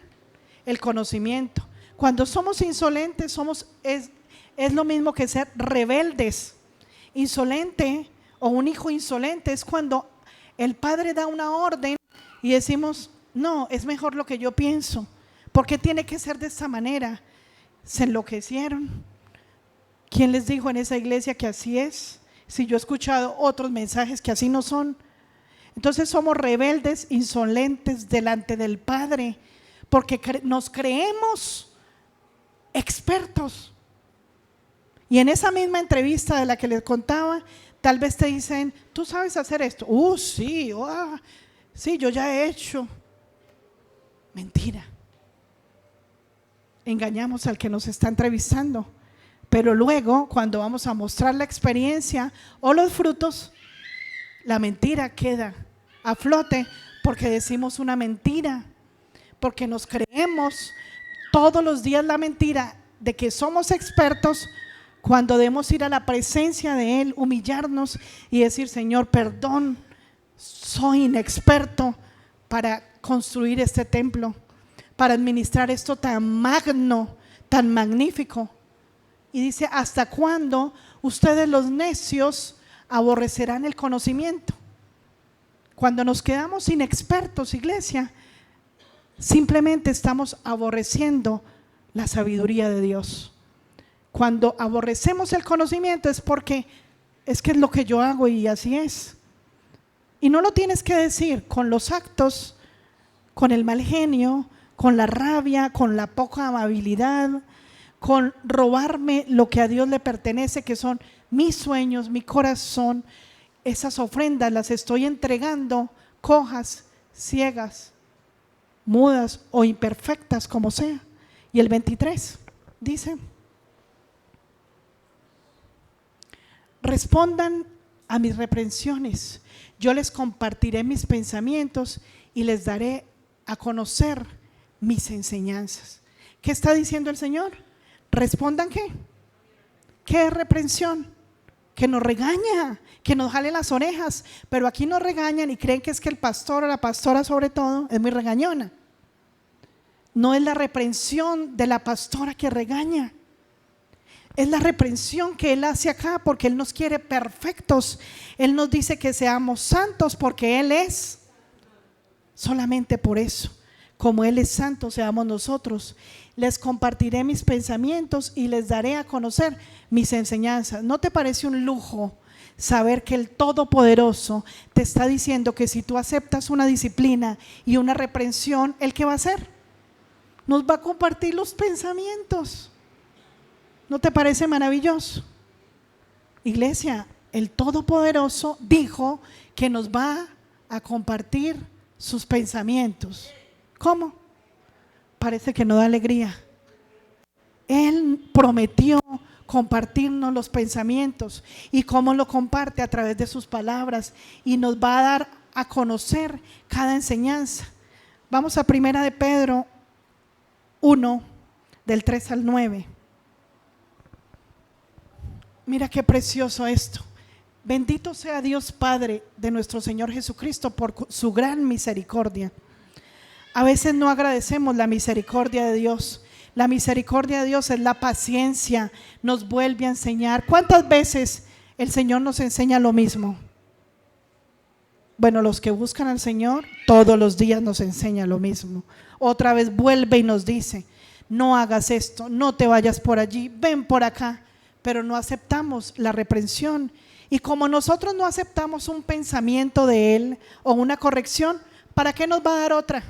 el conocimiento? Cuando somos insolentes, es lo mismo que ser rebeldes. Insolente o un hijo insolente es cuando el padre da una orden y decimos: no, es mejor lo que yo pienso. ¿Por qué tiene que ser de esta manera? Se enloquecieron. ¿Quién les dijo en esa iglesia que así es? Si yo he escuchado otros mensajes que así no son. Entonces somos rebeldes, insolentes delante del Padre, porque nos creemos expertos. Y en esa misma entrevista de la que les contaba, tal vez te dicen: ¿tú sabes hacer esto? Sí, sí, yo ya he hecho. Mentira. Engañamos al que nos está entrevistando, pero luego cuando vamos a mostrar la experiencia o los frutos, la mentira queda a flote porque decimos una mentira, porque nos creemos todos los días la mentira de que somos expertos, cuando debemos ir a la presencia de Él, humillarnos y decir: Señor, perdón, soy inexperto para construir este templo, para administrar esto tan magno, tan magnífico. Y dice: ¿hasta cuándo ustedes los necios aborrecerán el conocimiento? Cuando nos quedamos inexpertos, iglesia, simplemente estamos aborreciendo la sabiduría de Dios. Cuando aborrecemos el conocimiento es porque es que es lo que yo hago y así es. Y no lo tienes que decir con los actos, con el mal genio, con la rabia, con la poca amabilidad, con robarme lo que a Dios le pertenece, que son mis sueños, mi corazón. Esas ofrendas las estoy entregando cojas, ciegas, mudas o imperfectas, como sea. Y el 23 dice: respondan a mis reprensiones, yo les compartiré mis pensamientos y les daré a conocer mis enseñanzas. ¿Qué está diciendo el Señor? ¿Respondan qué? ¿Qué es reprensión? Que nos regaña, que nos jale las orejas, pero aquí nos regañan y creen que es que el pastor o la pastora, sobre todo, es muy regañona. No es la reprensión de la pastora que regaña, es la reprensión que Él hace acá, porque Él nos quiere perfectos. Él nos dice que seamos santos porque Él es. Solamente por eso, como Él es santo, seamos nosotros. Les compartiré mis pensamientos y les daré a conocer mis enseñanzas. ¿No te parece un lujo saber que el Todopoderoso te está diciendo que si tú aceptas una disciplina y una reprensión, ¿Él qué va a hacer? Nos va a compartir los pensamientos. ¿No te parece maravilloso? Iglesia, el Todopoderoso dijo que nos va a compartir sus pensamientos. ¿Cómo? Parece que no da alegría. Él prometió compartirnos los pensamientos. ¿Y cómo lo comparte? A través de sus palabras, y nos va a dar a conocer cada enseñanza. Vamos a 1 de Pedro 1, del 3 al 9. Mira qué precioso esto. Bendito sea Dios Padre de nuestro Señor Jesucristo por su gran misericordia. A veces no agradecemos la misericordia de Dios. La misericordia de Dios es la paciencia, nos vuelve a enseñar. ¿Cuántas veces el Señor nos enseña lo mismo? Bueno, los que buscan al Señor todos los días nos enseña lo mismo. Otra vez vuelve y nos dice: no hagas esto, no te vayas por allí, ven por acá. Pero no aceptamos la reprensión. Y como nosotros no aceptamos un pensamiento de Él o una corrección, ¿para qué nos va a dar otra?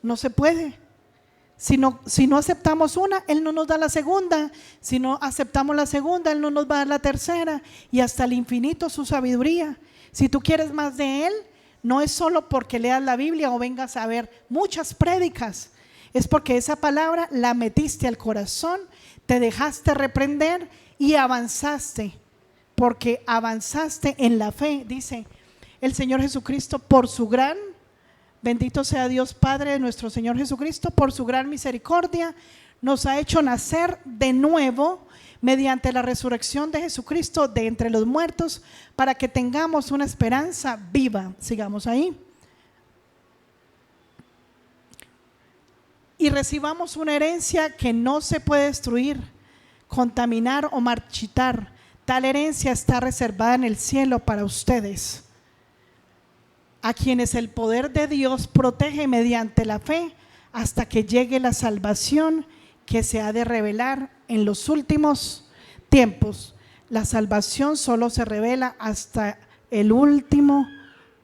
No se puede. Si no aceptamos una, Él no nos da la segunda. Si no aceptamos la segunda, Él no nos va a dar la tercera. Y hasta el infinito su sabiduría. Si tú quieres más de Él, no es solo porque leas la Biblia o vengas a ver muchas prédicas. Es porque esa palabra la metiste al corazón, te dejaste reprender y avanzaste. Porque avanzaste en la fe, dice el Señor Jesucristo, por su gran, bendito sea Dios Padre de nuestro Señor Jesucristo, por su gran misericordia, nos ha hecho nacer de nuevo mediante la resurrección de Jesucristo de entre los muertos, para que tengamos una esperanza viva. Sigamos ahí. Y recibamos una herencia que no se puede destruir, contaminar o marchitar. Tal herencia está reservada en el cielo para ustedes, a quienes el poder de Dios protege mediante la fe hasta que llegue la salvación que se ha de revelar en los últimos tiempos. La salvación solo se revela hasta el último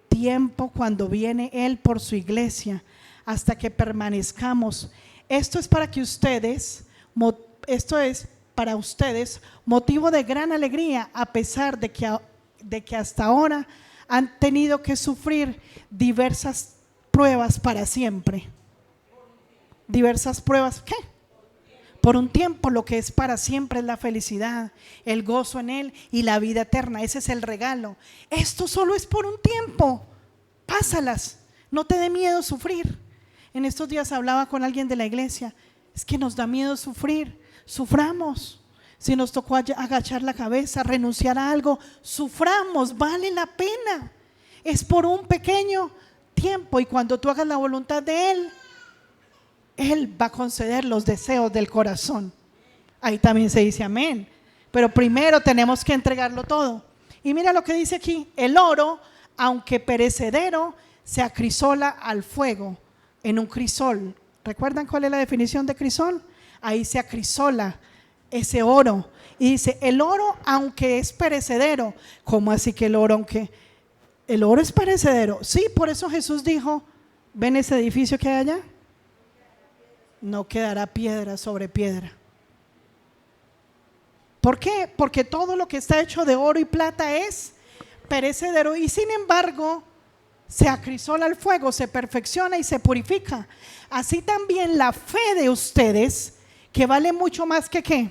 tiempo, cuando viene Él por su iglesia, hasta que permanezcamos. Esto es para ustedes motivo de gran alegría, a pesar de que hasta ahora han tenido que sufrir diversas pruebas para siempre. Diversas pruebas, ¿qué? Por un tiempo. Lo que es para siempre es la felicidad, el gozo en Él y la vida eterna. Ese es el regalo. Esto solo es por un tiempo. Pásalas, no te dé miedo sufrir. En estos días hablaba con alguien de la iglesia. Es que nos da miedo sufrir. Suframos. Si nos tocó agachar la cabeza, renunciar a algo, suframos, vale la pena. Es por un pequeño tiempo, y cuando tú hagas la voluntad de Él, Él va a conceder los deseos del corazón. Ahí también se dice amén. Pero primero tenemos que entregarlo todo. Y mira lo que dice aquí: el oro, aunque perecedero, se acrisola al fuego en un crisol. ¿Recuerdan cuál es la definición de crisol? Ahí se acrisola ese oro. Y dice, el oro aunque es perecedero. ¿Cómo así que el oro aunque? El oro es perecedero. Sí, por eso Jesús dijo, ¿ven ese edificio que hay allá? No quedará piedra sobre piedra. ¿Por qué? Porque todo lo que está hecho de oro y plata es perecedero, y sin embargo se acrisola al fuego, se perfecciona y se purifica. Así también la fe de ustedes, que vale mucho más que ¿qué?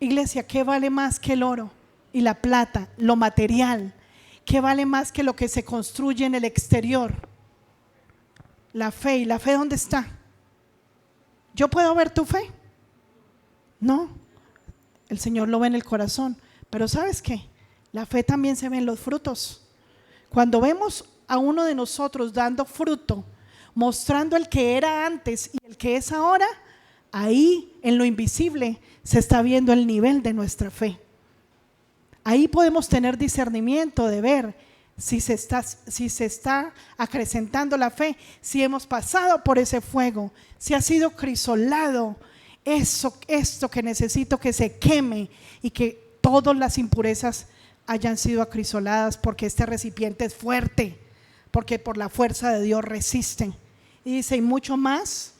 Iglesia, ¿qué vale más que el oro y la plata, lo material? ¿Qué vale más que lo que se construye en el exterior? La fe. ¿Y la fe dónde está? ¿Yo puedo ver tu fe? No, el Señor lo ve en el corazón. Pero ¿sabes qué? La fe también se ve en los frutos. Cuando vemos a uno de nosotros dando fruto, mostrando el que era antes y el que es ahora, ahí en lo invisible se está viendo el nivel de nuestra fe. Ahí podemos tener discernimiento de ver si se está acrecentando la fe, si hemos pasado por ese fuego, si ha sido crisolado esto que necesito que se queme y que todas las impurezas hayan sido acrisoladas, porque este recipiente es fuerte, porque por la fuerza de Dios resisten. Y dice, y mucho más,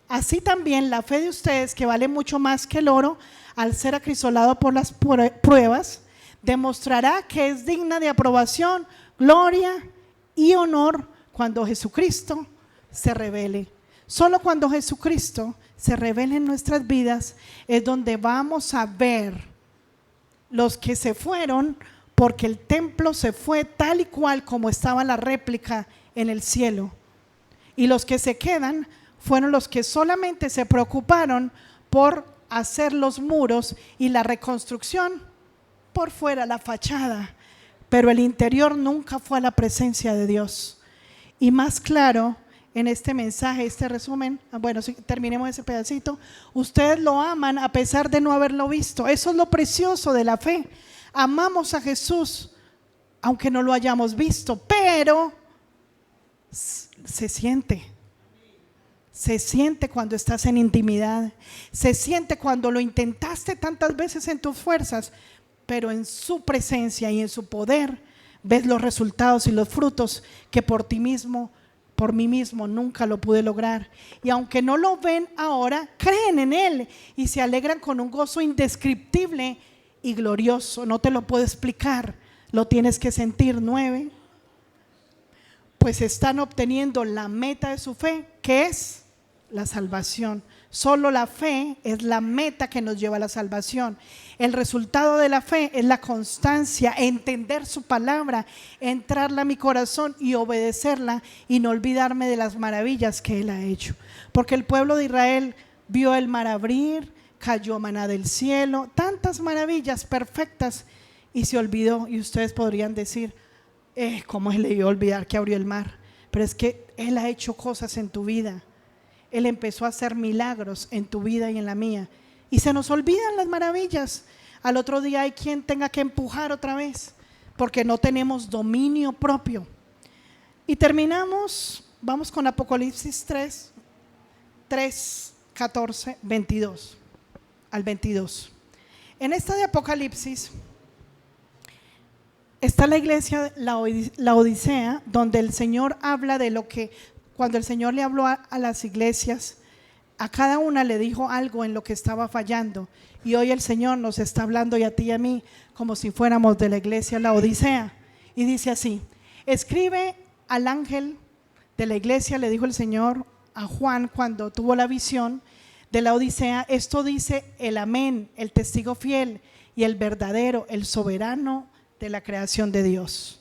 así también la fe de ustedes, que vale mucho más que el oro, al ser acrisolado por las pruebas, demostrará que es digna de aprobación, gloria y honor cuando Jesucristo se revele. Solo cuando Jesucristo se revele en nuestras vidas es donde vamos a ver los que se fueron, porque el templo se fue tal y cual como estaba la réplica en el cielo, y los que se quedan fueron los que solamente se preocuparon por hacer los muros y la reconstrucción por fuera, la fachada, pero el interior nunca fue a la presencia de Dios. Y más claro en este mensaje, este resumen, bueno, si terminemos ese pedacito. Ustedes lo aman a pesar de no haberlo visto. Eso es lo precioso de la fe. Amamos a Jesús aunque no lo hayamos visto, pero se siente cuando estás en intimidad, se siente cuando lo intentaste tantas veces en tus fuerzas, pero en su presencia y en su poder ves los resultados y los frutos que por mí mismo nunca lo pude lograr. Y aunque no lo ven ahora, creen en Él y se alegran con un gozo indescriptible y glorioso. No te lo puedo explicar, lo tienes que sentir. 9. Pues están obteniendo la meta de su fe, que es la salvación. Solo la fe es la meta que nos lleva a la salvación. El resultado de la fe es la constancia, entender su palabra, entrarla a mi corazón y obedecerla, y no olvidarme de las maravillas que Él ha hecho. Porque el pueblo de Israel vio el mar abrir, cayó maná del cielo, tantas maravillas perfectas, y se olvidó. Y ustedes podrían decir, ¿cómo se le iba a olvidar que abrió el mar? Pero es que Él ha hecho cosas en tu vida. Él empezó a hacer milagros en tu vida y en la mía, y se nos olvidan las maravillas. Al otro día hay quien tenga que empujar otra vez, porque no tenemos dominio propio. Y terminamos, vamos con Apocalipsis 3, 14, 22 al 22. En esta de Apocalipsis está la iglesia, la Odisea, donde el Señor habla de lo que, cuando el Señor le habló a las iglesias, a cada una le dijo algo en lo que estaba fallando. Y hoy el Señor nos está hablando, y a ti y a mí, como si fuéramos de la iglesia la Odisea. Y dice así: escribe al ángel de la iglesia le dijo el Señor a Juan cuando tuvo la visión de la Odisea: esto dice el amén, el testigo fiel y el verdadero, el soberano de la creación de Dios.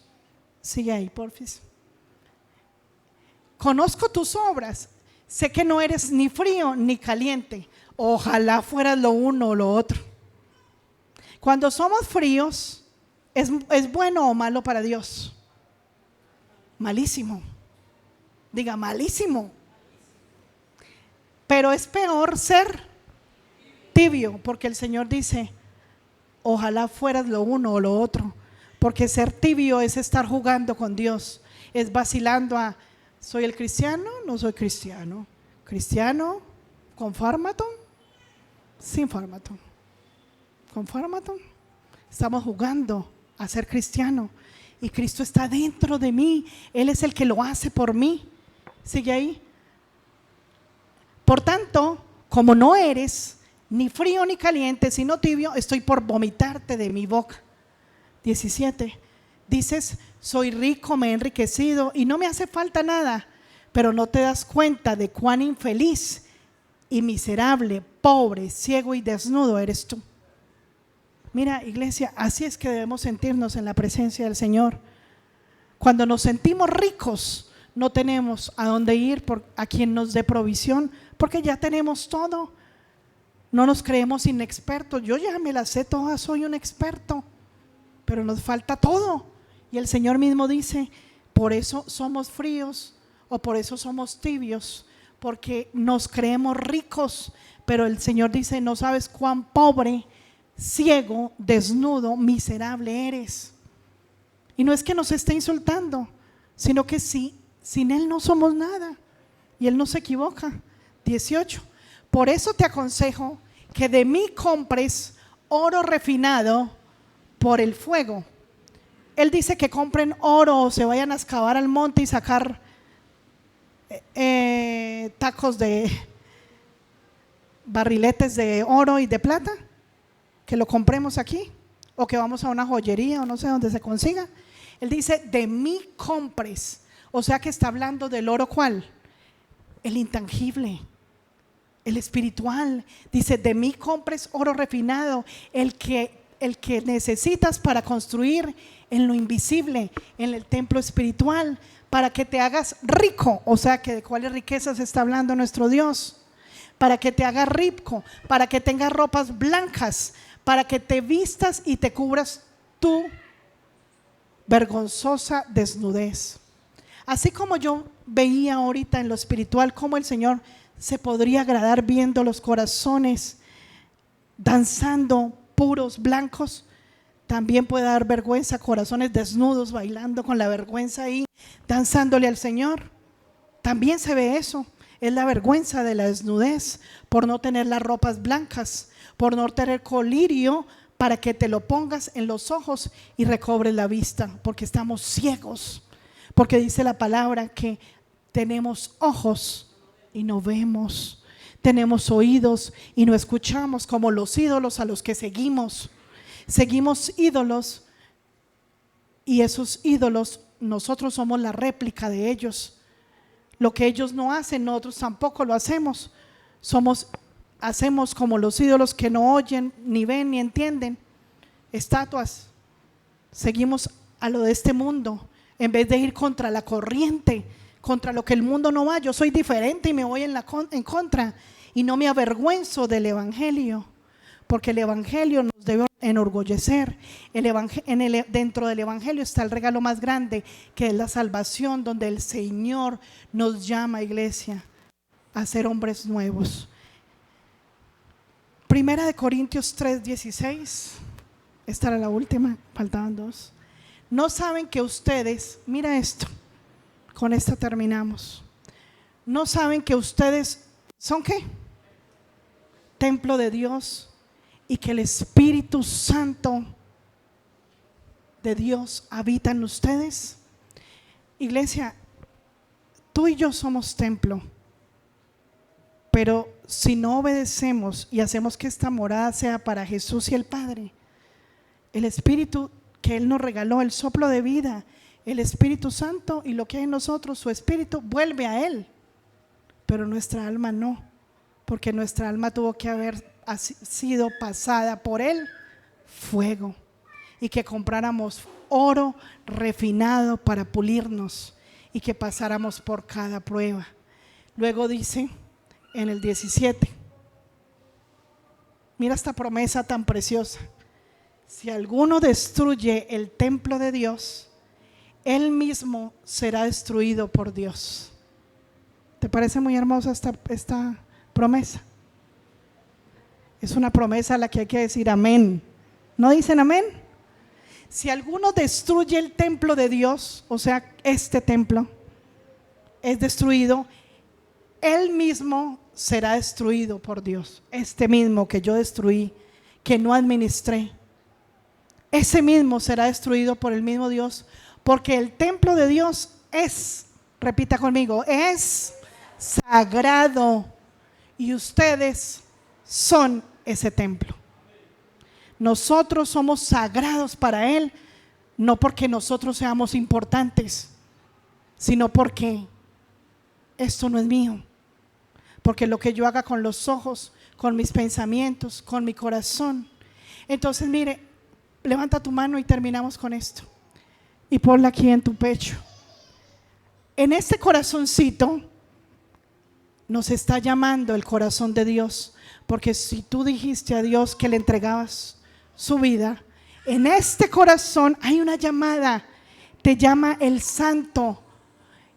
Sigue ahí, porfis. Conozco tus obras, sé que no eres ni frío ni caliente. Ojalá fueras lo uno o lo otro. Cuando somos fríos, ¿es bueno o malo para Dios? Malísimo. Diga, malísimo. Pero es peor ser tibio, porque el Señor dice: ojalá fueras lo uno o lo otro. Porque ser tibio es estar jugando con Dios, es vacilando a: ¿soy el cristiano? No soy cristiano. ¿Cristiano con fármaco? Sin fármaco. ¿Con fármaco? Estamos jugando a ser cristiano y Cristo está dentro de mí. Él es el que lo hace por mí. Sigue ahí. Por tanto, como no eres ni frío ni caliente, sino tibio, estoy por vomitarte de mi boca. 17. Dices: soy rico, me he enriquecido y no me hace falta nada, pero no te das cuenta de cuán infeliz y miserable, pobre, ciego y desnudo eres tú. Mira, iglesia, así es que debemos sentirnos en la presencia del Señor. Cuando nos sentimos ricos, no tenemos a dónde ir a quien nos dé provisión, porque ya tenemos todo. No nos creemos inexpertos. Yo ya me las sé todas, soy un experto, pero nos falta todo. Y el Señor mismo dice: por eso somos fríos o por eso somos tibios, porque nos creemos ricos. Pero el Señor dice: no sabes cuán pobre, ciego, desnudo, miserable eres. Y no es que nos esté insultando, sino que sin Él no somos nada, y Él no se equivoca. 18. Por eso te aconsejo que de mí compres oro refinado por el fuego. Él dice que compren oro o se vayan a excavar al monte y sacar tacos de barriletes de oro y de plata, que lo compremos aquí, o que vamos a una joyería o no sé dónde se consiga. Él dice: de mí compres. O sea que está hablando del oro. ¿Cuál? El intangible, el espiritual. Dice: de mí compres oro refinado, el que necesitas para construir en lo invisible, en el templo espiritual, para que te hagas rico. O sea que de cuáles riquezas está hablando nuestro Dios. Para que te hagas rico, para que tengas ropas blancas, para que te vistas y te cubras tu vergonzosa desnudez. Así como yo veía ahorita en lo espiritual cómo el Señor se podría agradar viendo los corazones danzando puros, blancos, también puede dar vergüenza corazones desnudos bailando con la vergüenza ahí, danzándole al Señor. También se ve eso. Es la vergüenza de la desnudez, por no tener las ropas blancas, por no tener colirio para que te lo pongas en los ojos y recobres la vista, porque estamos ciegos. Porque dice la palabra que tenemos ojos y no vemos, tenemos oídos y no escuchamos, como los ídolos a los que seguimos. Seguimos ídolos, y esos ídolos nosotros somos la réplica de ellos. Lo que ellos no hacen, nosotros tampoco lo hacemos. Hacemos como los ídolos que no oyen, ni ven, ni entienden. Estatuas. Seguimos a lo de este mundo, en vez de ir contra la corriente, contra lo que el mundo no va. Yo soy diferente y me voy en contra, y no me avergüenzo del evangelio, porque el evangelio nos debe enorgullecer. Dentro del evangelio está el regalo más grande, que es la salvación, donde el Señor nos llama, iglesia, a ser hombres nuevos. Primera de Corintios 3:16. Esta era la última, faltaban 2. No saben que ustedes, mira esto, con esta terminamos. No saben que ustedes son ¿qué? Templo de Dios, y que el Espíritu Santo de Dios habita en ustedes. Iglesia, tú y yo somos templo, pero si no obedecemos y hacemos que esta morada sea para Jesús y el Padre, el Espíritu que Él nos regaló, el soplo de vida, el Espíritu Santo y lo que hay en nosotros, su Espíritu, vuelve a Él, pero nuestra alma no, porque nuestra alma tuvo que haber sido pasada por el fuego y que compráramos oro refinado para pulirnos y que pasáramos por cada prueba. Luego dice en el 17, mira esta promesa tan preciosa: si alguno destruye el templo de Dios, él mismo será destruido por Dios. ¿Te parece muy hermosa esta promesa? Es una promesa a la que hay que decir amén. ¿No dicen amén? Si alguno destruye el templo de Dios, o sea, este templo es destruido, él mismo será destruido por Dios. Este mismo que yo destruí, que no administré, ese mismo será destruido por el mismo Dios, porque el templo de Dios es, repita conmigo, es sagrado y ustedes son ese templo. Nosotros somos sagrados para Él, no porque nosotros seamos importantes, sino porque esto no es mío, porque lo que yo haga con los ojos, con mis pensamientos, con mi corazón. Entonces mire, levanta tu mano y terminamos con esto y ponla aquí en tu pecho. En este corazoncito nos está llamando el corazón de Dios, porque si tú dijiste a Dios que le entregabas su vida, en este corazón hay una llamada, te llama el santo,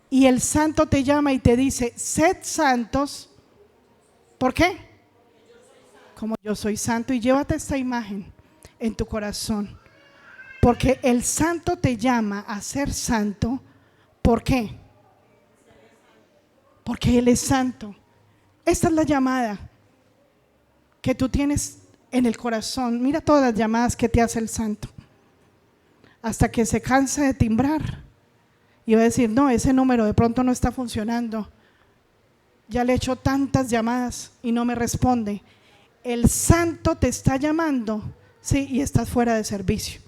y el santo te llama y te dice: sed santos. ¿Por qué? Como yo soy santo. Y llévate esta imagen en tu corazón, porque el santo te llama a ser santo. ¿Por qué? Porque Él es santo. Esta es la llamada que tú tienes en el corazón. Mira todas las llamadas que te hace el santo, hasta que se canse de timbrar y va a decir: no, ese número de pronto no está funcionando, ya le he hecho tantas llamadas y no me responde. El santo te está llamando, sí, y estás fuera de servicio,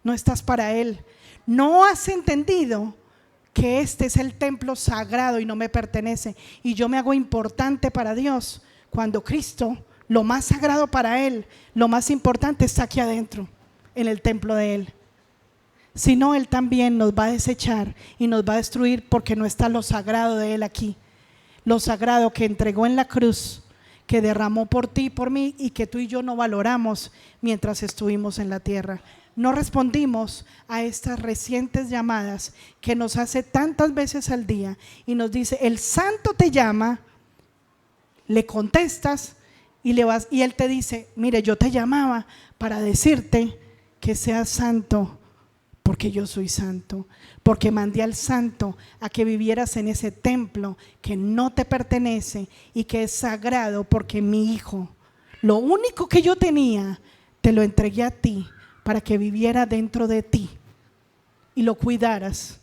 no estás para Él. No has entendido que este es el templo sagrado y no me pertenece, y yo me hago importante para Dios, cuando Cristo, lo más sagrado para Él, lo más importante, está aquí adentro, en el templo de Él. Si no, Él también nos va a desechar y nos va a destruir, porque no está lo sagrado de Él aquí, lo sagrado que entregó en la cruz, que derramó por ti y por mí, y que tú y yo no valoramos mientras estuvimos en la tierra. No respondimos a estas recientes llamadas que nos hace tantas veces al día y nos dice: el santo te llama, le contestas y Él te dice: mire, yo te llamaba para decirte que seas santo, porque yo soy santo, porque mandé al santo a que vivieras en ese templo que no te pertenece y que es sagrado, porque mi hijo, lo único que yo tenía, te lo entregué a ti para que viviera dentro de ti y lo cuidaras,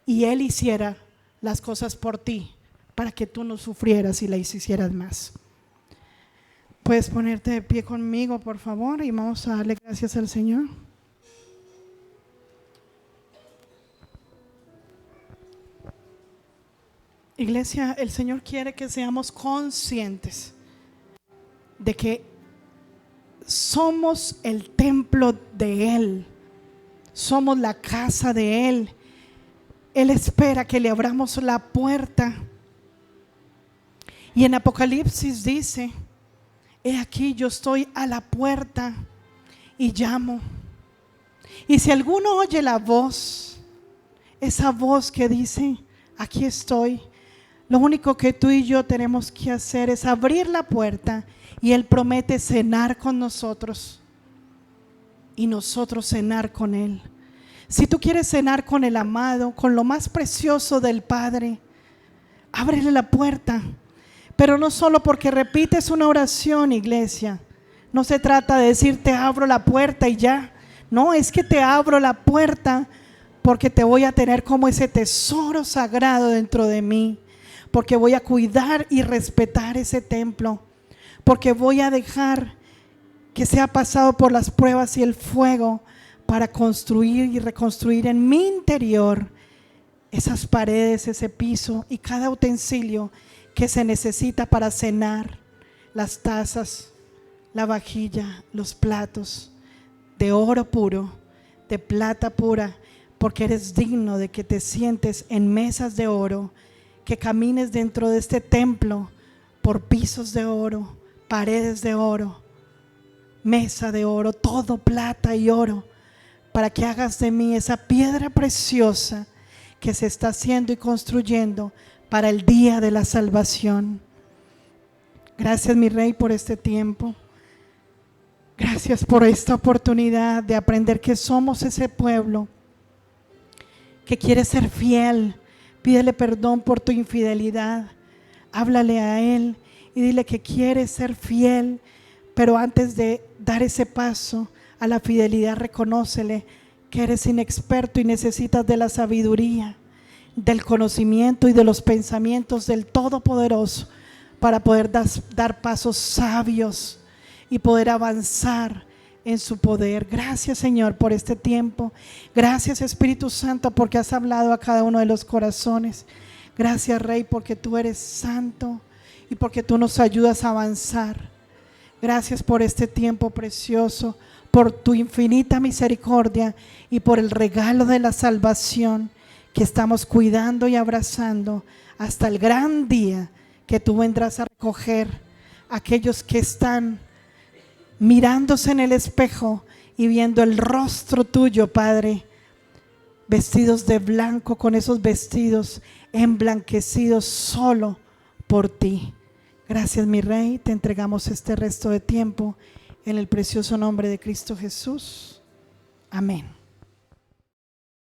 y Él hiciera las cosas por ti para que tú no sufrieras y las hicieras más. Puedes ponerte de pie conmigo, por favor, y vamos a darle gracias al Señor. Iglesia, el Señor quiere que seamos conscientes de que somos el templo de Él, somos la casa de Él. Él espera que le abramos la puerta. Y en Apocalipsis dice: he aquí, yo estoy a la puerta y llamo. Y si alguno oye la voz, esa voz que dice: aquí estoy, lo único que tú y yo tenemos que hacer es abrir la puerta, y Él promete cenar con nosotros y nosotros cenar con Él. Si tú quieres cenar con el amado, con lo más precioso del Padre, ábrele la puerta. Pero no solo porque repites una oración, iglesia. No se trata de decir: te abro la puerta y ya. No, es que te abro la puerta porque te voy a tener como ese tesoro sagrado dentro de mí, porque voy a cuidar y respetar ese templo, porque voy a dejar que sea pasado por las pruebas y el fuego para construir y reconstruir en mi interior esas paredes, ese piso y cada utensilio que se necesita para cenar, las tazas, la vajilla, los platos, de oro puro, de plata pura, porque eres digno de que te sientes en mesas de oro, que camines dentro de este templo por pisos de oro, paredes de oro, mesa de oro, todo plata y oro, para que hagas de mí esa piedra preciosa que se está haciendo y construyendo para el día de la salvación. Gracias, mi Rey, por este tiempo. Gracias por esta oportunidad de aprender que somos ese pueblo que quiere ser fiel. Pídele perdón por tu infidelidad. Háblale a Él y dile que quiere ser fiel, pero antes de dar ese paso a la fidelidad, reconócele que eres inexperto y necesitas de la sabiduría, del conocimiento y de los pensamientos del Todopoderoso para poder dar pasos sabios y poder avanzar en su poder. Gracias, Señor, por este tiempo. Gracias, Espíritu Santo, porque has hablado a cada uno de los corazones. Gracias, Rey, porque tú eres santo y porque tú nos ayudas a avanzar. Gracias por este tiempo precioso, por tu infinita misericordia y por el regalo de la salvación que estamos cuidando y abrazando hasta el gran día que tú vendrás a recoger a aquellos que están mirándose en el espejo y viendo el rostro tuyo, Padre, vestidos de blanco, con esos vestidos emblanquecidos solo por ti. Gracias, mi Rey, te entregamos este resto de tiempo en el precioso nombre de Cristo Jesús. Amén.